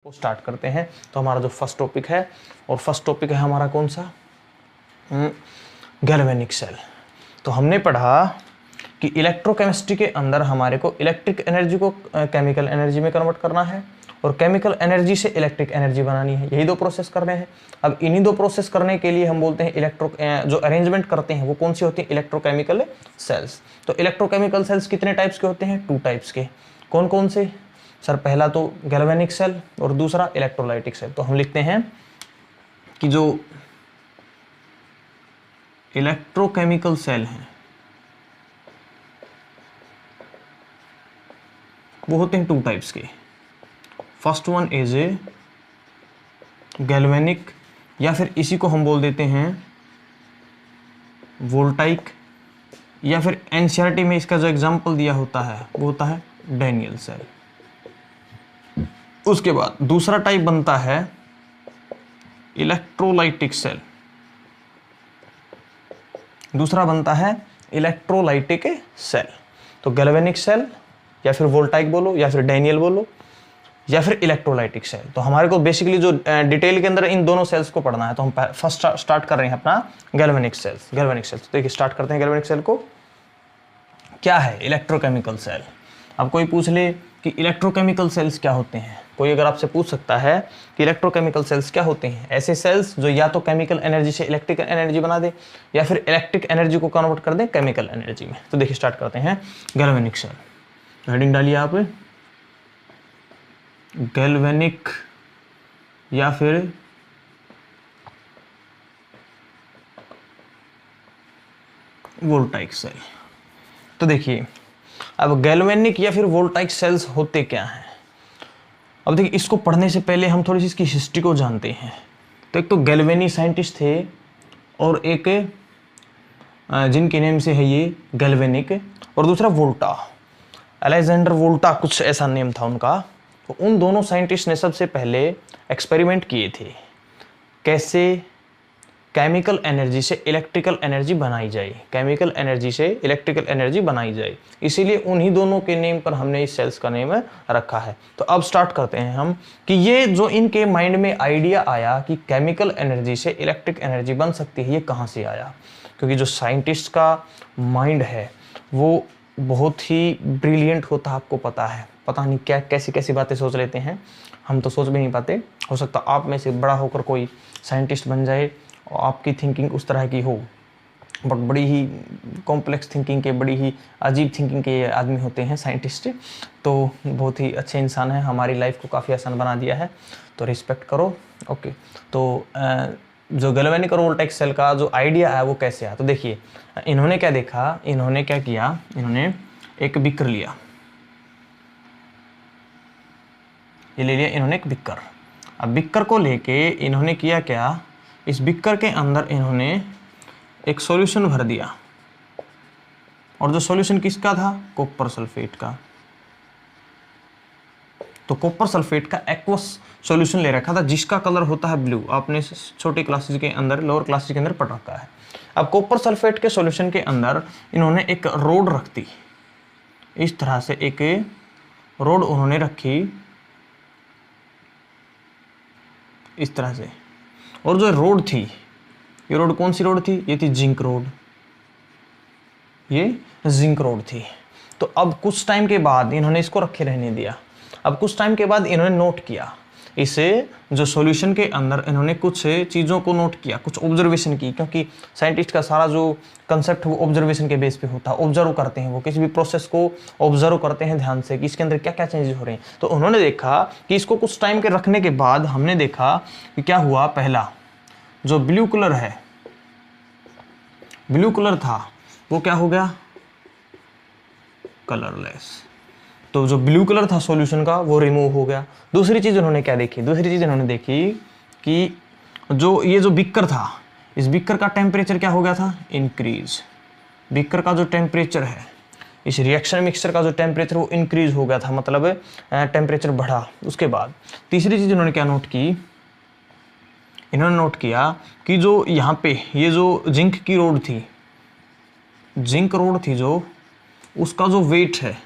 वो स्टार्ट करते हैं। तो हमारा जो फर्स्ट टॉपिक है, और फर्स्ट टॉपिक है हमारा कौन सा, गैल्वेनिक सेल। तो हमने पढ़ा कि इलेक्ट्रोकेमिस्ट्री के अंदर हमारे को इलेक्ट्रिक एनर्जी को केमिकल एनर्जी में कन्वर्ट करना है और केमिकल एनर्जी से इलेक्ट्रिक एनर्जी बनानी है। यही दो प्रोसेस करने हैं। अब इन्हीं दो प्रोसेस करने के लिए हम बोलते हैं जो अरेंजमेंट करते हैं वो कौन सी होती है, इलेक्ट्रोकेमिकल सेल्स। तो इलेक्ट्रोकेमिकल सेल्स कितने टाइप्स के होते हैं, 2 टाइप्स के। कौन कौन से सर, पहला तो गैल्वेनिक सेल और दूसरा इलेक्ट्रोलाइटिक सेल। तो हम लिखते हैं कि जो इलेक्ट्रोकेमिकल सेल हैं वो होते हैं 2 टाइप्स के। First one is a galvanic, या फिर इसी को हम बोल देते हैं वोल्टाइक, या फिर एनसीईआरटी में इसका जो एग्जांपल दिया होता है वो होता है डैनियल सेल। उसके बाद दूसरा टाइप बनता है इलेक्ट्रोलाइटिक सेल। दूसरा बनता है इलेक्ट्रोलाइटिक सेल। तो गैल्वेनिक सेल, या फिर वोल्टाइक बोलो, या फिर डैनियल बोलो, या फिर इलेक्ट्रोलाइटिक सेल। तो हमारे को बेसिकली जो डिटेल के अंदर इन दोनों सेल्स को पढ़ना है। तो हम फर्स्ट स्टार्ट कर रहे हैं अपना गैल्वेनिक सेल्स। तो देखिए स्टार्ट करते हैं गैल्वेनिक सेल को। क्या है इलेक्ट्रोकेमिकल सेल। अब कोई पूछ ले कि इलेक्ट्रोकेमिकल सेल्स क्या होते हैं, कोई अगर आपसे पूछ सकता है कि इलेक्ट्रोकेमिकल सेल्स क्या होते हैं, ऐसे सेल्स जो या तो केमिकल एनर्जी से इलेक्ट्रिकल एनर्जी बना दे या फिर इलेक्ट्रिक एनर्जी को कन्वर्ट कर दे केमिकल एनर्जी में। तो देखिए स्टार्ट करते हैं गैल्वेनिक सेल। हेडिंग डालिए आप, गैल्वेनिक या फिर वोल्टाइक सेल। तो देखिए अब गैल्वेनिक या फिर वोल्टाइक सेल्स होते क्या हैं। अब देखिए इसको पढ़ने से पहले हम थोड़ी सी इसकी हिस्ट्री को जानते हैं। तो एक तो गैल्वेनी साइंटिस्ट थे और एक जिनके नेम से है ये गैल्वेनिक, और दूसरा वोल्टा, अलेक्जेंडर वोल्टा कुछ ऐसा नेम था उनका। तो उन दोनों साइंटिस्ट ने सबसे पहले एक्सपेरिमेंट किए थे कैसे केमिकल एनर्जी से इलेक्ट्रिकल एनर्जी बनाई जाए, केमिकल एनर्जी से इलेक्ट्रिकल एनर्जी बनाई जाए। इसीलिए उन्हीं दोनों के नेम पर हमने इस सेल्स का नेम रखा है। तो अब स्टार्ट करते हैं हम कि ये जो इनके माइंड में आइडिया आया कि केमिकल एनर्जी से इलेक्ट्रिक एनर्जी बन सकती है, ये कहाँ से आया। क्योंकि जो साइंटिस्ट का माइंड है वो बहुत ही ब्रिलियंट होता है, आपको पता है। पता नहीं क्या कैसी कैसी बातें सोच लेते हैं, हम तो सोच भी नहीं पाते। हो सकता आप में से बड़ा होकर कोई साइंटिस्ट बन जाए और आपकी थिंकिंग उस तरह की हो, बट बड़ी ही कॉम्प्लेक्स थिंकिंग के, बड़ी ही अजीब थिंकिंग के आदमी होते हैं साइंटिस्ट। तो बहुत ही अच्छे इंसान हैं, हमारी लाइफ को काफ़ी आसान बना दिया है, तो रिस्पेक्ट करो। ओके, तो जो गैल्वेनिक और वोल्टाइक सेल का जो आइडिया है वो कैसे आया। तो देखिए इन्होंने क्या देखा, इन्होंने क्या किया, इन्होंने एक बिकर लिया, ये ले लिया इन्होंने एक बिकर। अब बिकर को लेके इन्होंने किया क्या, इस बिकर के अंदर इन्होंने एक सॉल्यूशन भर दिया, और जो सॉल्यूशन किसका था, कॉपर सल्फेट का। तो कॉपर सल्फेट का एक्वस सॉल्यूशन ले रखा था जिसका कलर होता है ब्लू। आपने छोटी क्लासेस के अंदर, लोअर क्लासेस के अंदर पढ़ रखा है। अब कॉपर सल्फेट के सॉल्यूशन के अंदर इन्होंने एक रोड रख दी, इस तरह से एक रोड उन्होंने रखी इस तरह से। और जो रोड थी, ये रोड कौन सी रोड थी, ये थी जिंक रोड, ये जिंक रोड थी। तो अब कुछ टाइम के बाद इन्होंने इसको रखे रहने दिया। अब कुछ टाइम के बाद इन्होंने नोट किया, इसे जो सॉल्यूशन के अंदर इन्होंने कुछ चीज़ों को नोट किया, कुछ ऑब्जर्वेशन की। क्योंकि साइंटिस्ट का सारा जो कंसेप्ट है वो ऑब्जर्वेशन के बेस पे होता है। ऑब्जर्व करते हैं, वो किसी भी प्रोसेस को ऑब्जर्व करते हैं ध्यान से कि इसके अंदर क्या क्या चेंजेस हो रहे हैं। तो उन्होंने देखा कि इसको कुछ टाइम के रखने के बाद हमने देखा कि क्या हुआ, पहला जो ब्लू कलर है, ब्लू कलर था वो क्या हो गया, कलरलेस। तो जो ब्लू कलर था सॉल्यूशन का वो रिमूव हो गया। दूसरी चीज़ उन्होंने क्या देखी, दूसरी चीज़ उन्होंने देखी कि जो ये जो बिकर था, इस बिकर का टेम्परेचर क्या हो गया था, इंक्रीज। बिकर का जो टेम्परेचर है, इस रिएक्शन मिक्सचर का जो टेम्परेचर वो इंक्रीज हो गया था, मतलब टेम्परेचर बढ़ा। उसके बाद तीसरी चीज़ उन्होंने क्या नोट की, इन्होंने नोट किया कि जो यहाँ पे ये जो जिंक की रोड थी, जिंक रोड थी जो, उसका जो वेट है,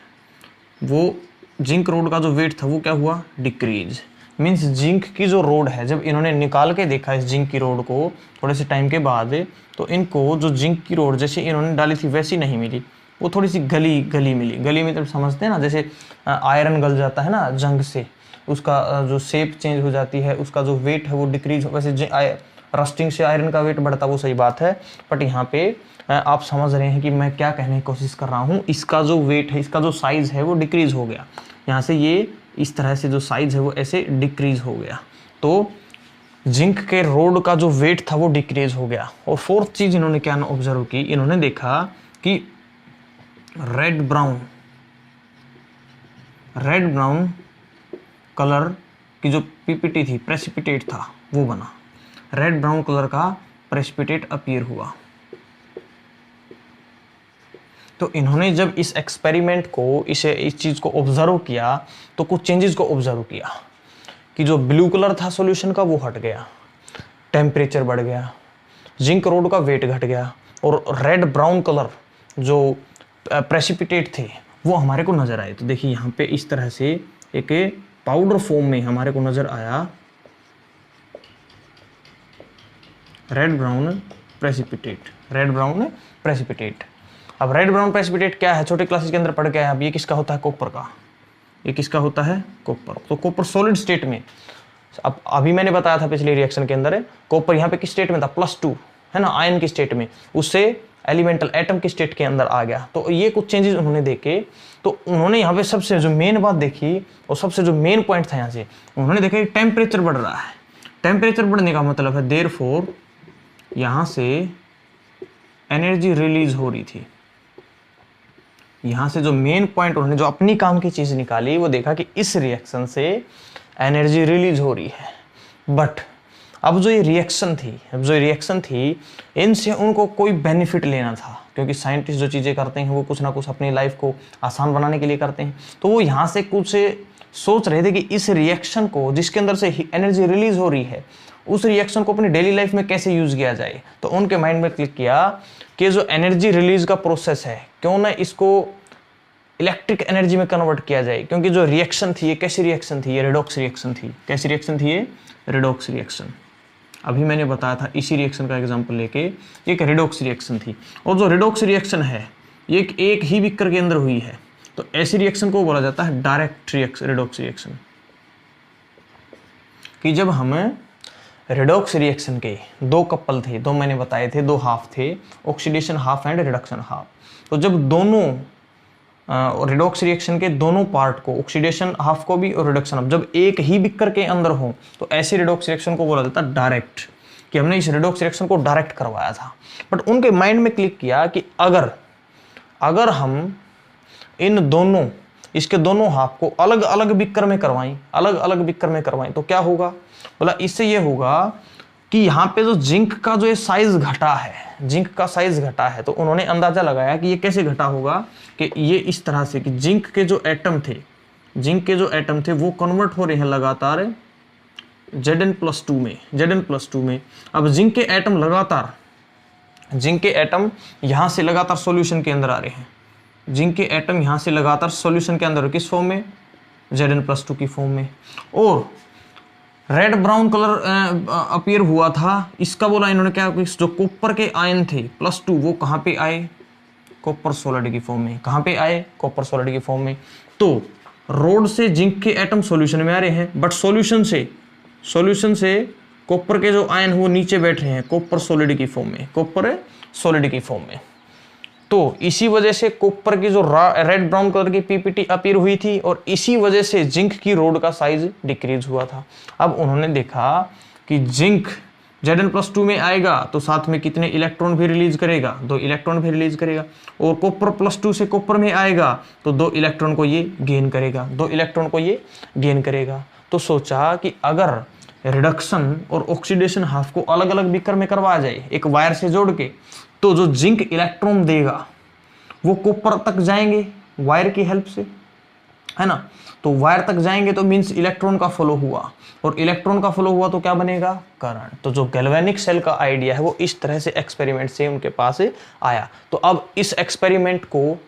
वो जिंक रोड का जो वेट था वो क्या हुआ, डिक्रीज। मीन्स जिंक की जो रोड है, जब इन्होंने निकाल के देखा इस जिंक की रोड को थोड़े से टाइम के बाद, तो इनको जो जिंक की रोड जैसे इन्होंने डाली थी वैसी नहीं मिली, वो थोड़ी सी गली गली मिली। गली में तो समझते हैं ना, जैसे आयरन गल जाता है ना जंग से, उसका जो शेप चेंज हो जाती है, उसका जो वेट है वो डिक्रीज, वैसे रस्टिंग से आयरन का वेट बढ़ता, वो सही बात है। बट यहाँ पे आप समझ रहे हैं कि मैं क्या कहने की कोशिश कर रहा हूँ, इसका जो वेट है, इसका जो साइज़ है वो डिक्रीज हो गया। यहाँ से ये इस तरह से जो साइज़ है वो ऐसे डिक्रीज हो गया, तो जिंक के रोड का जो वेट था वो डिक्रीज हो गया। और फोर्थ चीज़ इन्होंने क्या ऑब्जर्व की, इन्होंने देखा कि रेड ब्राउन कलर की जो पीपीटी थी, प्रेसिपिटेट था, वो बना। रेड ब्राउन कलर का प्रेसिपिटेट अपीयर हुआ। तो इन्होंने जब इस एक्सपेरिमेंट को, इस चीज़ को ऑब्जर्व किया, तो कुछ चेंजेस को ऑब्जर्व किया कि जो ब्लू कलर था सॉल्यूशन का वो हट गया, टेम्परेचर बढ़ गया, जिंक रोड का वेट घट गया, और रेड ब्राउन कलर जो प्रेसिपिटेट थे वो हमारे को नज़र आए। तो देखिए यहाँ पे इस तरह से एक पाउडर फॉर्म में हमारे को नज़र आया रेड ब्राउन प्रेसिपिटेट। अब रेड ब्राउन प्रेसिपिटेट क्या है, छोटे क्लासेस के अंदर पढ़ के आए। अब ये किसका होता है, कॉपर का। ये किसका होता है, कॉपर। तो कॉपर सॉलिड स्टेट में, अब अभी मैंने बताया था पिछले रिएक्शन के अंदर, कॉपर यहाँ पे किस स्टेट में था, +2 है ना, आयन की स्टेट में, उससे एलिमेंटल एटम की स्टेट के अंदर आ गया। तो ये कुछ चेंजेस उन्होंने देखे। तो उन्होंने यहाँ पे सबसे जो मेन बात देखी और सबसे जो मेन पॉइंट था यहाँ से, उन्होंने देखा कि टेम्परेचर बढ़ रहा है। टेम्परेचर बढ़ने का मतलब है देयरफॉर यहाँ से एनर्जी रिलीज हो रही थी। यहाँ से जो मेन पॉइंट उन्होंने जो अपनी काम की चीज़ निकाली, वो देखा कि इस रिएक्शन से एनर्जी रिलीज हो रही है। बट अब जो ये रिएक्शन थी, इनसे उनको कोई बेनिफिट लेना था, क्योंकि साइंटिस्ट जो चीज़ें करते हैं वो कुछ ना कुछ अपनी लाइफ को आसान बनाने के लिए करते हैं। तो वो यहाँ से कुछ सोच रहे थे कि इस रिएक्शन को, जिसके अंदर से एनर्जी रिलीज हो रही है, उस रिएक्शन को अपनी डेली लाइफ में कैसे यूज़ किया जाए। तो उनके माइंड में क्लिक किया कि जो एनर्जी रिलीज का प्रोसेस है, क्यों ना इसको इलेक्ट्रिक एनर्जी में कन्वर्ट किया जाए। क्योंकि जो रिएक्शन थी, ये कैसी रिएक्शन थी, ये रिडॉक्स रिएक्शन थी। कैसी रिएक्शन थी ये, रिडॉक्स रिएक्शन। अभी मैंने बताया था इसी रिएक्शन का एग्जांपल लेके, एक रिडॉक्स रिएक्शन थी। और जो रिडॉक्स रिएक्शन है ये एक ही बीकर के अंदर हुई है, तो ऐसी रिएक्शन को बोला जाता है डायरेक्ट रिडॉक्स रिएक्शन। कि जब हम रिडॉक्स रिएक्शन के दो कपल थे, दो मैंने बताए थे, दो हाफ थे, oxidation half and reduction half. तो जब दोनों रिडॉक्स रिएक्शन के दोनों पार्ट को, ऑक्सीडेशन हाफ को भी और रिडक्शन हाफ, जब एक ही बिकर के अंदर हो, तो ऐसी रिडॉक्स रिएक्शन को बोला जाता है डायरेक्ट। कि हमने इस रिडॉक्स रिएक्शन को डायरेक्ट करवाया था। बट उनके माइंड में क्लिक किया कि अगर हम इन दोनों, इसके दोनों हाफ को अलग अलग बिकर में करवाएं, तो क्या होगा, बोला इससे ये होगा कि यहाँ पे जो जिंक का जो ये साइज घटा है, तो उन्होंने अंदाजा लगाया कि ये कैसे घटा होगा, कि ये इस तरह से कि जिंक के जो एटम थे वो कन्वर्ट हो रहे हैं लगातार Zn+2 में। अब जिंक के एटम यहाँ से लगातार सॉल्यूशन के अंदर आ रहे हैं। किस फॉर्म में, Zn+2 की फॉर्म में। और रेड ब्राउन कलर अपीयर हुआ था, इसका बोला इन्होंने क्या, जो कॉपर के आयन थे +2, वो कहाँ पे आए, कॉपर सॉलिड की फॉर्म में। कहाँ पे आए, कॉपर सॉलिड की फॉर्म में। तो रोड से जिंक के एटम सॉल्यूशन में आ रहे हैं, बट सॉल्यूशन से कॉपर के जो आयन वो नीचे बैठ रहे हैं कॉपर सॉलिड की फॉर्म में। तो इसी वजह से कॉपर की जो रेड ब्राउन कलर की पीपीटी अपीयर हुई थी, और इसी वजह से जिंक की रोड का साइज डिक्रीज हुआ था। अब उन्होंने देखा कि जिंक Zn+2 में आएगा तो साथ में कितने इलेक्ट्रॉन भी रिलीज करेगा, 2 इलेक्ट्रॉन भी रिलीज करेगा। और कॉपर +2 से कॉपर में आएगा तो 2 इलेक्ट्रॉन को ये गेन करेगा। तो सोचा कि अगर रिडक्शन और ऑक्सीडेशन हाफ को अलग अलग बीकर में करवाया जाए एक वायर से जोड़ के, तो जो जिंक इलेक्ट्रॉन देगा वो कॉपर तक जाएंगे वायर की हेल्प से, है ना। तो वायर तक जाएंगे तो मींस इलेक्ट्रॉन का फ्लो हुआ, और इलेक्ट्रॉन का फ्लो हुआ तो क्या बनेगा, करंट। तो जो गैल्वेनिक सेल का आइडिया है वो इस तरह से एक्सपेरिमेंट से उनके पास आया। तो अब इस एक्सपेरिमेंट को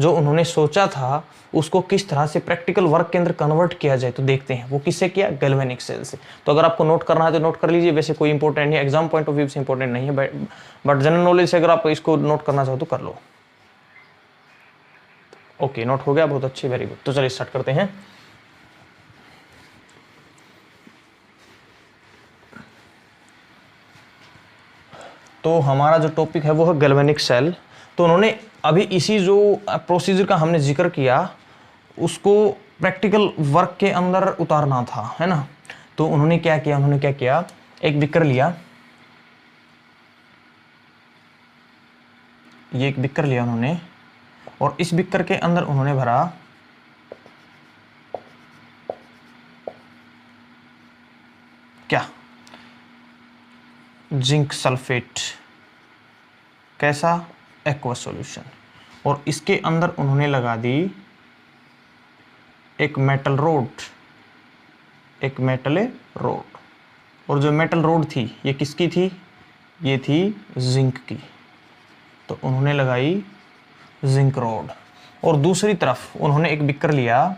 जो उन्होंने सोचा था उसको किस तरह से प्रैक्टिकल वर्क के अंदर कन्वर्ट किया जाए। तो देखते हैं वो किससे किया, गैल्वेनिक सेल से। तो अगर आपको नोट करना है तो नोट कर लीजिए, वैसे कोई इंपॉर्टेंट नहीं, एग्जाम पॉइंट ऑफ व्यू से इंपॉर्टेंट नहीं है, बट जनरल नॉलेज से अगर आप इसको नोट करना चाहो तो कर लो। ओके, नोट हो गया, बहुत अच्छी, वेरी गुड। तो चलिए स्टार्ट करते हैं। तो हमारा जो टॉपिक है वो है गैल्वेनिक सेल। तो उन्होंने अभी इसी जो प्रोसीजर का हमने जिक्र किया उसको प्रैक्टिकल वर्क के अंदर उतारना था, है ना। तो उन्होंने क्या किया, एक बिकर लिया, ये एक बिकर लिया उन्होंने, और इस बिकर के अंदर उन्होंने भरा क्या, जिंक सल्फेट, कैसा, एक्वा सॉल्यूशन। और इसके अंदर उन्होंने लगा दी एक मेटल रोड, और जो मेटल रोड थी ये किसकी थी, ये थी जिंक की। तो उन्होंने लगाई जिंक रोड। और दूसरी तरफ उन्होंने एक बिकर लिया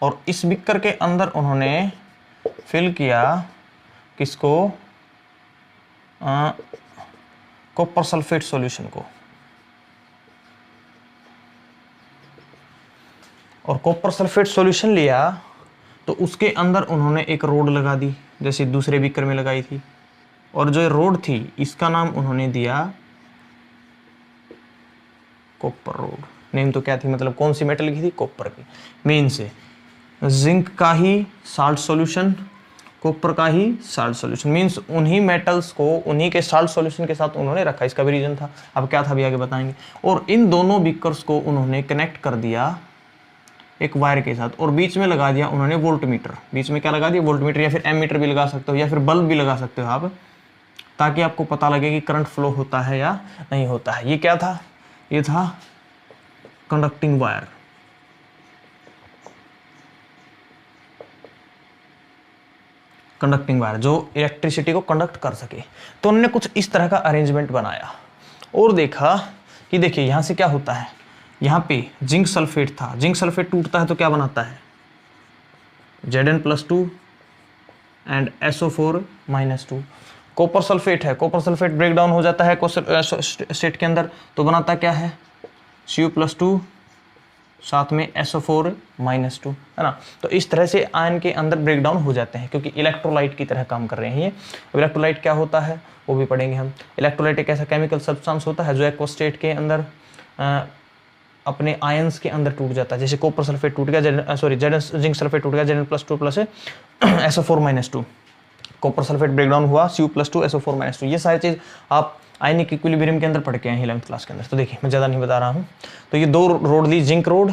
और इस बिकर के अंदर उन्होंने फिल किया किसको, कॉपर सल्फेट सॉल्यूशन को। और कॉपर सल्फेट सॉल्यूशन लिया तो उसके अंदर उन्होंने एक रोड लगा दी जैसे दूसरे बिकर में लगाई थी, और जो रोड थी इसका नाम उन्होंने दिया कॉपर रोड। नेम तो क्या थी, मतलब कौन सी मेटल की थी, कॉपर की। मेन से जिंक का ही साल्ट सॉल्यूशन, कॉपर का ही साल्ट सॉल्यूशन, मींस उन्हीं मेटल्स को उन्हीं के साल्ट सॉल्यूशन के साथ उन्होंने रखा। इसका भी रीजन था, अब क्या था भी आगे बताएंगे। और इन दोनों बिकर्स को उन्होंने कनेक्ट कर दिया एक वायर के साथ, और बीच में लगा दिया उन्होंने वोल्टमीटर। बीच में क्या लगा दिया, वोल्टमीटर, या फिर एमीटर भी लगा सकते हो, या फिर बल्ब भी लगा सकते हो आप, ताकि आपको पता लगे कि करंट फ्लो होता है या नहीं होता है। ये क्या था, ये था कंडक्टिंग वायर। कंडक्टिंग वायर जो इलेक्ट्रिसिटी को कंडक्ट कर सके। तो उन्होंने कुछ इस तरह का अरेंजमेंट बनाया और देखा कि देखिए यहाँ से क्या होता है, यहाँ पे जिंक सल्फेट था, जिंक सल्फेट टूटता है तो क्या बनाता है, Zn+2 and SO4-2। Copper sulphate है, कॉपर सल्फेट ब्रेक डाउन हो जाता है स्टेट के अंदर तो बनाता क्या है, Cu+2 साथ में SO4-2, है ना। तो इस तरह से आयन के अंदर ब्रेक डाउन हो जाते हैं, क्योंकि इलेक्ट्रोलाइट की तरह काम कर रहे हैं ये। इलेक्ट्रोलाइट क्या होता है वो भी पढ़ेंगे हम। इलेक्ट्रोलाइट एक ऐसा केमिकल सब्सटेंस होता है जो एक्वा स्टेट के अंदर अपने आयंस के अंदर टूट जाता है। जैसे कॉपर सल्फेट टूट गया, जिंक सल्फेट टूट गया, Zn+2 plus SO4-2, copper sulphate break down हुआ, Cu+2 SO4-2। ये सारी चीज़ आप आयनिक इक्विलिब्रियम के अंदर पढ़ के आए हैं 11th क्लास के अंदर। तो देखिए मैं ज़्यादा नहीं बता रहा हूँ। तो ये दो रोड ली, जिंक रोड,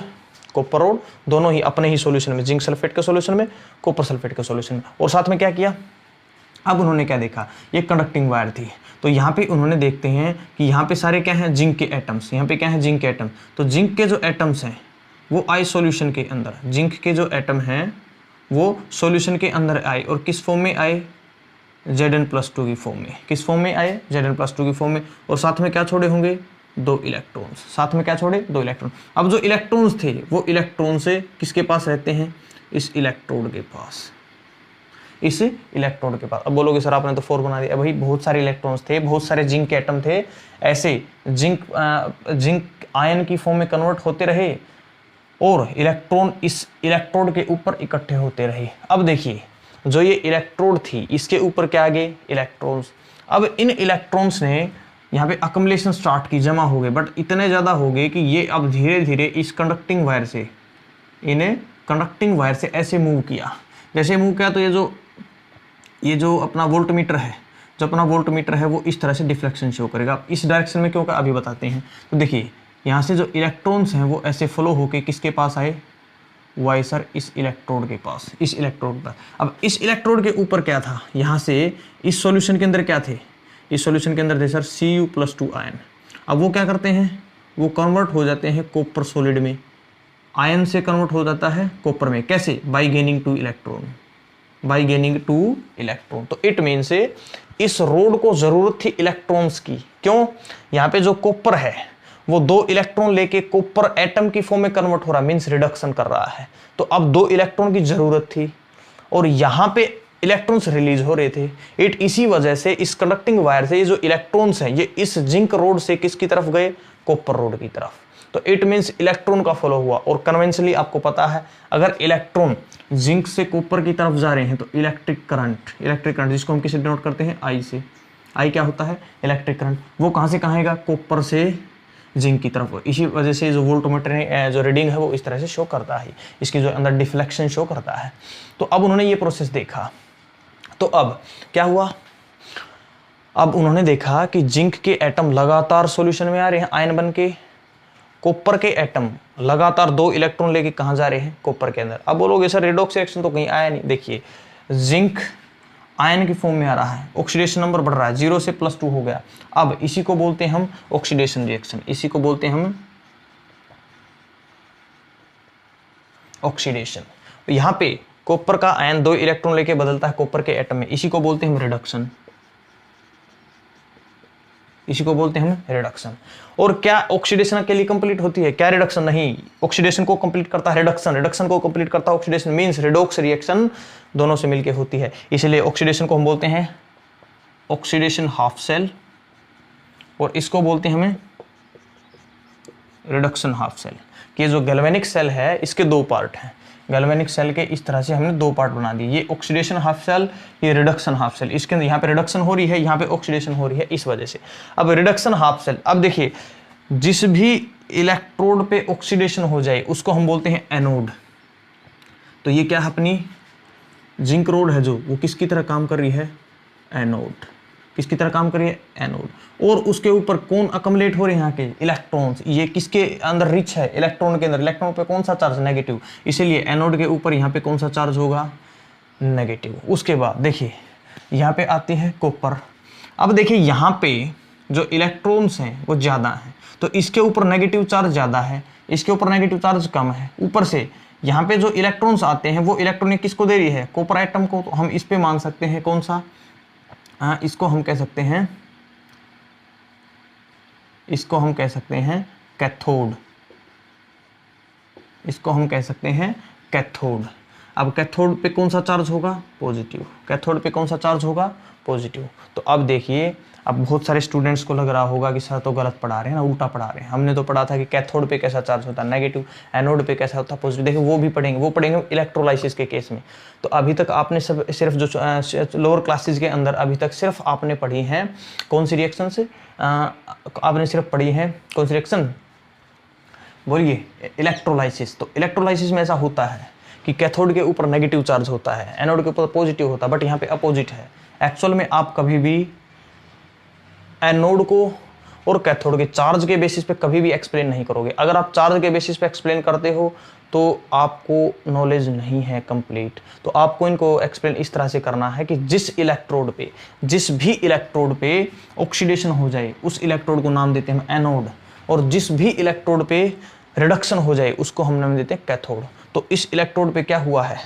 कॉपर रोड, दोनों ही अपने ही सॉल्यूशन में, जिंक सल्फेट के सॉल्यूशन में, कॉपर सल्फेट के सॉल्यूशन में। और साथ में क्या किया, अब उन्होंने क्या देखा, ये कंडक्टिंग वायर थी। तो यहाँ पे उन्होंने देखते हैं कि यहाँ पे सारे क्या हैं, जिंक के एटम्स। यहाँ पे क्या है, जिंक के एटम। तो जिंक के जो एटम्स हैं वो आए सॉल्यूशन के अंदर, जिंक के जो एटम हैं वो सॉल्यूशन के अंदर आए, और किस फॉर्म में आए, Zn+2 की फॉर्म में। किस फॉर्म में आए, Zn+2 की फॉर्म में। और साथ में क्या छोड़े होंगे, 2 इलेक्ट्रॉन्स। साथ में क्या छोड़े, 2 इलेक्ट्रॉन। अब जो इलेक्ट्रॉन्स थे वो इलेक्ट्रॉन से किसके पास रहते हैं, इस इलेक्ट्रोड के पास, इस इलेक्ट्रोड के पास। अब बोलोगे सर आपने तो 4 बना दिया। भाई बहुत सारे इलेक्ट्रॉन्स थे, बहुत सारे जिंक के एटम थे, ऐसे जिंक आयन की फॉर्म में कन्वर्ट होते रहे और इलेक्ट्रॉन इस इलेक्ट्रोड के ऊपर इकट्ठे होते रहे। अब देखिए जो ये इलेक्ट्रोड थी इसके ऊपर क्या आ गए, इलेक्ट्रॉन्स। अब इन इलेक्ट्रॉन्स ने यहाँ पे अकमलेशन स्टार्ट की, जमा हो गए, बट इतने ज़्यादा हो गए कि ये अब धीरे धीरे इस कंडक्टिंग वायर से, इन्हें कंडक्टिंग वायर से ऐसे मूव किया। जैसे मूव किया तो ये जो अपना वोल्टमीटर है, जो अपना वोल्टमीटर है वो इस तरह से डिफ्लेक्शन शो करेगा। इस डायरेक्शन में क्यों का अभी बताते हैं। तो देखिए यहाँ से जो इलेक्ट्रॉन्स हैं वो ऐसे फ्लो होके किसके पास आए, वाई सर, इस इलेक्ट्रोड के पास, इस इलेक्ट्रोड पर। अब इस इलेक्ट्रोड के ऊपर क्या था, यहाँ से इस सॉल्यूशन के अंदर क्या थे, इस सॉल्यूशन के अंदर थे सर Cu+2 आयन। अब वो क्या करते हैं, वो कन्वर्ट हो जाते हैं कॉपर सॉलिड में, आयन से कन्वर्ट हो जाता है कॉपर में। कैसे, by gaining 2 electron, by gaining 2 electron. तो इट मीन से इस रोड को जरूरत थी इलेक्ट्रॉन्स की। क्यों? यहाँ पे जो कॉपर है वो 2 इलेक्ट्रॉन लेके कॉपर एटम की फॉर्म में कन्वर्ट हो रहा है, मींस रिडक्शन कर रहा है। तो अब 2 इलेक्ट्रॉन की जरूरत थी और यहाँ पे इलेक्ट्रॉन्स रिलीज हो रहे थे। इसी वजह से इस कंडक्टिंग वायर से ये जो इलेक्ट्रॉन्स हैं ये इस जिंक रोड से किसकी तरफ गए? कॉपर रोड की तरफ। तो इट मींस इलेक्ट्रॉन का फ्लो हुआ। और कन्वेंशनली आपको पता है अगर इलेक्ट्रॉन जिंक से कॉपर की तरफ जा रहे हैं तो इलेक्ट्रिक करंट जिसको हम किसे डिनोट करते हैं? आई से। आई क्या होता है? Electric current. वो कहां से कहां आएगा? कॉपर से जिंक की तरफ। इसी वजह से जो वोल्टमीटर जो रीडिंग है वो इस तरह से शो करता है, इसकी जो अंदर डिफ्लेक्शन शो करता है। तो अब उन्होंने ये प्रोसेस देखा। तो अब क्या हुआ? अब उन्होंने देखा कि जिंक के एटम लगातार सॉल्यूशन में आ रहे हैं आयन बन के, कॉपर के एटम लगातार 2 इलेक्ट्रॉन लेके कहां जा रहे हैं? कॉपर के अंदर। अब बोलोगे सर रेडॉक्स रिएक्शन तो कहीं आया नहीं। देखिए जिंक आयन की फॉर्म में आ रहा है, ऑक्सीडेशन नंबर बढ़ रहा है, 0 से +2 हो गया। अब इसी को बोलते हैं हम ऑक्सीडेशन रिएक्शन, इसी को बोलते हैं हम ऑक्सीडेशन। यहां पे कॉपर का आयन 2 इलेक्ट्रॉन लेके बदलता है कॉपर के एटम में, इसी को बोलते हैं हम रिडक्शन, इसी को बोलते हैं हम रिडक्शन। और क्या ऑक्सीडेशन के लिए कंप्लीट होती है? क्या रिडक्शन? नहीं, ऑक्सीडेशन को कंप्लीट करता है रिडक्शन, रिडक्शन को कंप्लीट करता है ऑक्सीडेशन, मींस रिडॉक्स रिएक्शन दोनों से मिलके होती है। इसलिए ऑक्सीडेशन को हम बोलते हैं ऑक्सीडेशन हाफ सेल और इसको बोलते हैं हमें रिडक्शन हाफ सेल। कि जो गैल्वेनिक सेल है इसके 2 पार्ट हैं। गैल्वेनिक सेल के इस तरह से हमने 2 पार्ट बना दिए, ये ऑक्सीडेशन हाफ सेल, ये रिडक्शन हाफ सेल। इसके अंदर यहाँ पे रिडक्शन हो रही है, यहाँ पे ऑक्सीडेशन हो रही है, इस वजह से। अब रिडक्शन हाफ सेल, अब देखिए जिस भी इलेक्ट्रोड पे ऑक्सीडेशन हो जाए उसको हम बोलते हैं एनोड। तो ये क्या है? अपनी जिंक रोड है जो वो किसकी तरह काम कर रही है? एनोड। किसकी तरह काम कर रही है? एनोड। और उसके ऊपर कौन अकमलेट हो रहे हैं? यहाँ के इलेक्ट्रॉन्स। ये किसके अंदर रिच है? इलेक्ट्रॉन के अंदर। इलेक्ट्रॉन पे कौन सा चार्ज? नेगेटिव। इसीलिए एनोड के ऊपर यहाँ पे कौन सा चार्ज होगा? नेगेटिव। उसके बाद देखिए यहाँ पे आती है कॉपर। अब देखिए यहाँ पे जो इलेक्ट्रॉन्स हैं वो ज़्यादा हैं, तो इसके ऊपर नेगेटिव चार्ज ज़्यादा है, इसके ऊपर नेगेटिव चार्ज कम है। ऊपर से यहाँ पे जो इलेक्ट्रॉन्स आते हैं वो इलेक्ट्रॉन किसको दे रही है? कॉपर एटम को। तो हम इस पे मान सकते हैं कौन सा? इसको हम कह सकते हैं, इसको हम कह सकते हैं कैथोड, इसको हम कह सकते हैं कैथोड। अब कैथोड पे कौन सा चार्ज होगा? पॉजिटिव। कैथोड पे कौन सा चार्ज होगा? पॉजिटिव। तो अब देखिए, अब बहुत सारे स्टूडेंट्स को लग रहा होगा कि सर तो गलत पढ़ा रहे हैं ना, उल्टा पढ़ा रहे हैं। हमने तो पढ़ा था कि कैथोड पे कैसा चार्ज होता है? नेगेटिव। एनोड पे कैसा होता है? पॉजिटिव। देखिए वो भी पढ़ेंगे, वो पढ़ेंगे इलेक्ट्रोलाइसिस के केस में। तो अभी तक आपने सिर्फ जो लोअर क्लासेस के अंदर अभी तक सिर्फ आपने पढ़ी हैं कौन सी रिएक्शन से? आपने सिर्फ पढ़ी है कौन सी रिएक्शन? बोलिए, इलेक्ट्रोलाइसिस। तो इलेक्ट्रोलाइसिस में ऐसा होता है कि कैथोड के ऊपर नेगेटिव चार्ज होता है, एनोड के ऊपर पॉजिटिव होता है, बट यहाँ पे अपोजिट है। एक्चुअल में आप कभी भी एनोड को और कैथोड के चार्ज के बेसिस पे कभी भी एक्सप्लेन नहीं करोगे। अगर आप चार्ज के बेसिस पे एक्सप्लेन करते हो तो आपको नॉलेज नहीं है कंप्लीट। तो आपको इनको एक्सप्लेन इस तरह से करना है कि जिस भी इलेक्ट्रोड पे ऑक्सीडेशन हो जाए उस इलेक्ट्रोड को नाम देते हैं हम एनोड, और जिस भी इलेक्ट्रोड पे रिडक्शन हो जाए उसको हम नाम देते हैं कैथोड। तो इस इलेक्ट्रोड पे क्या हुआ है?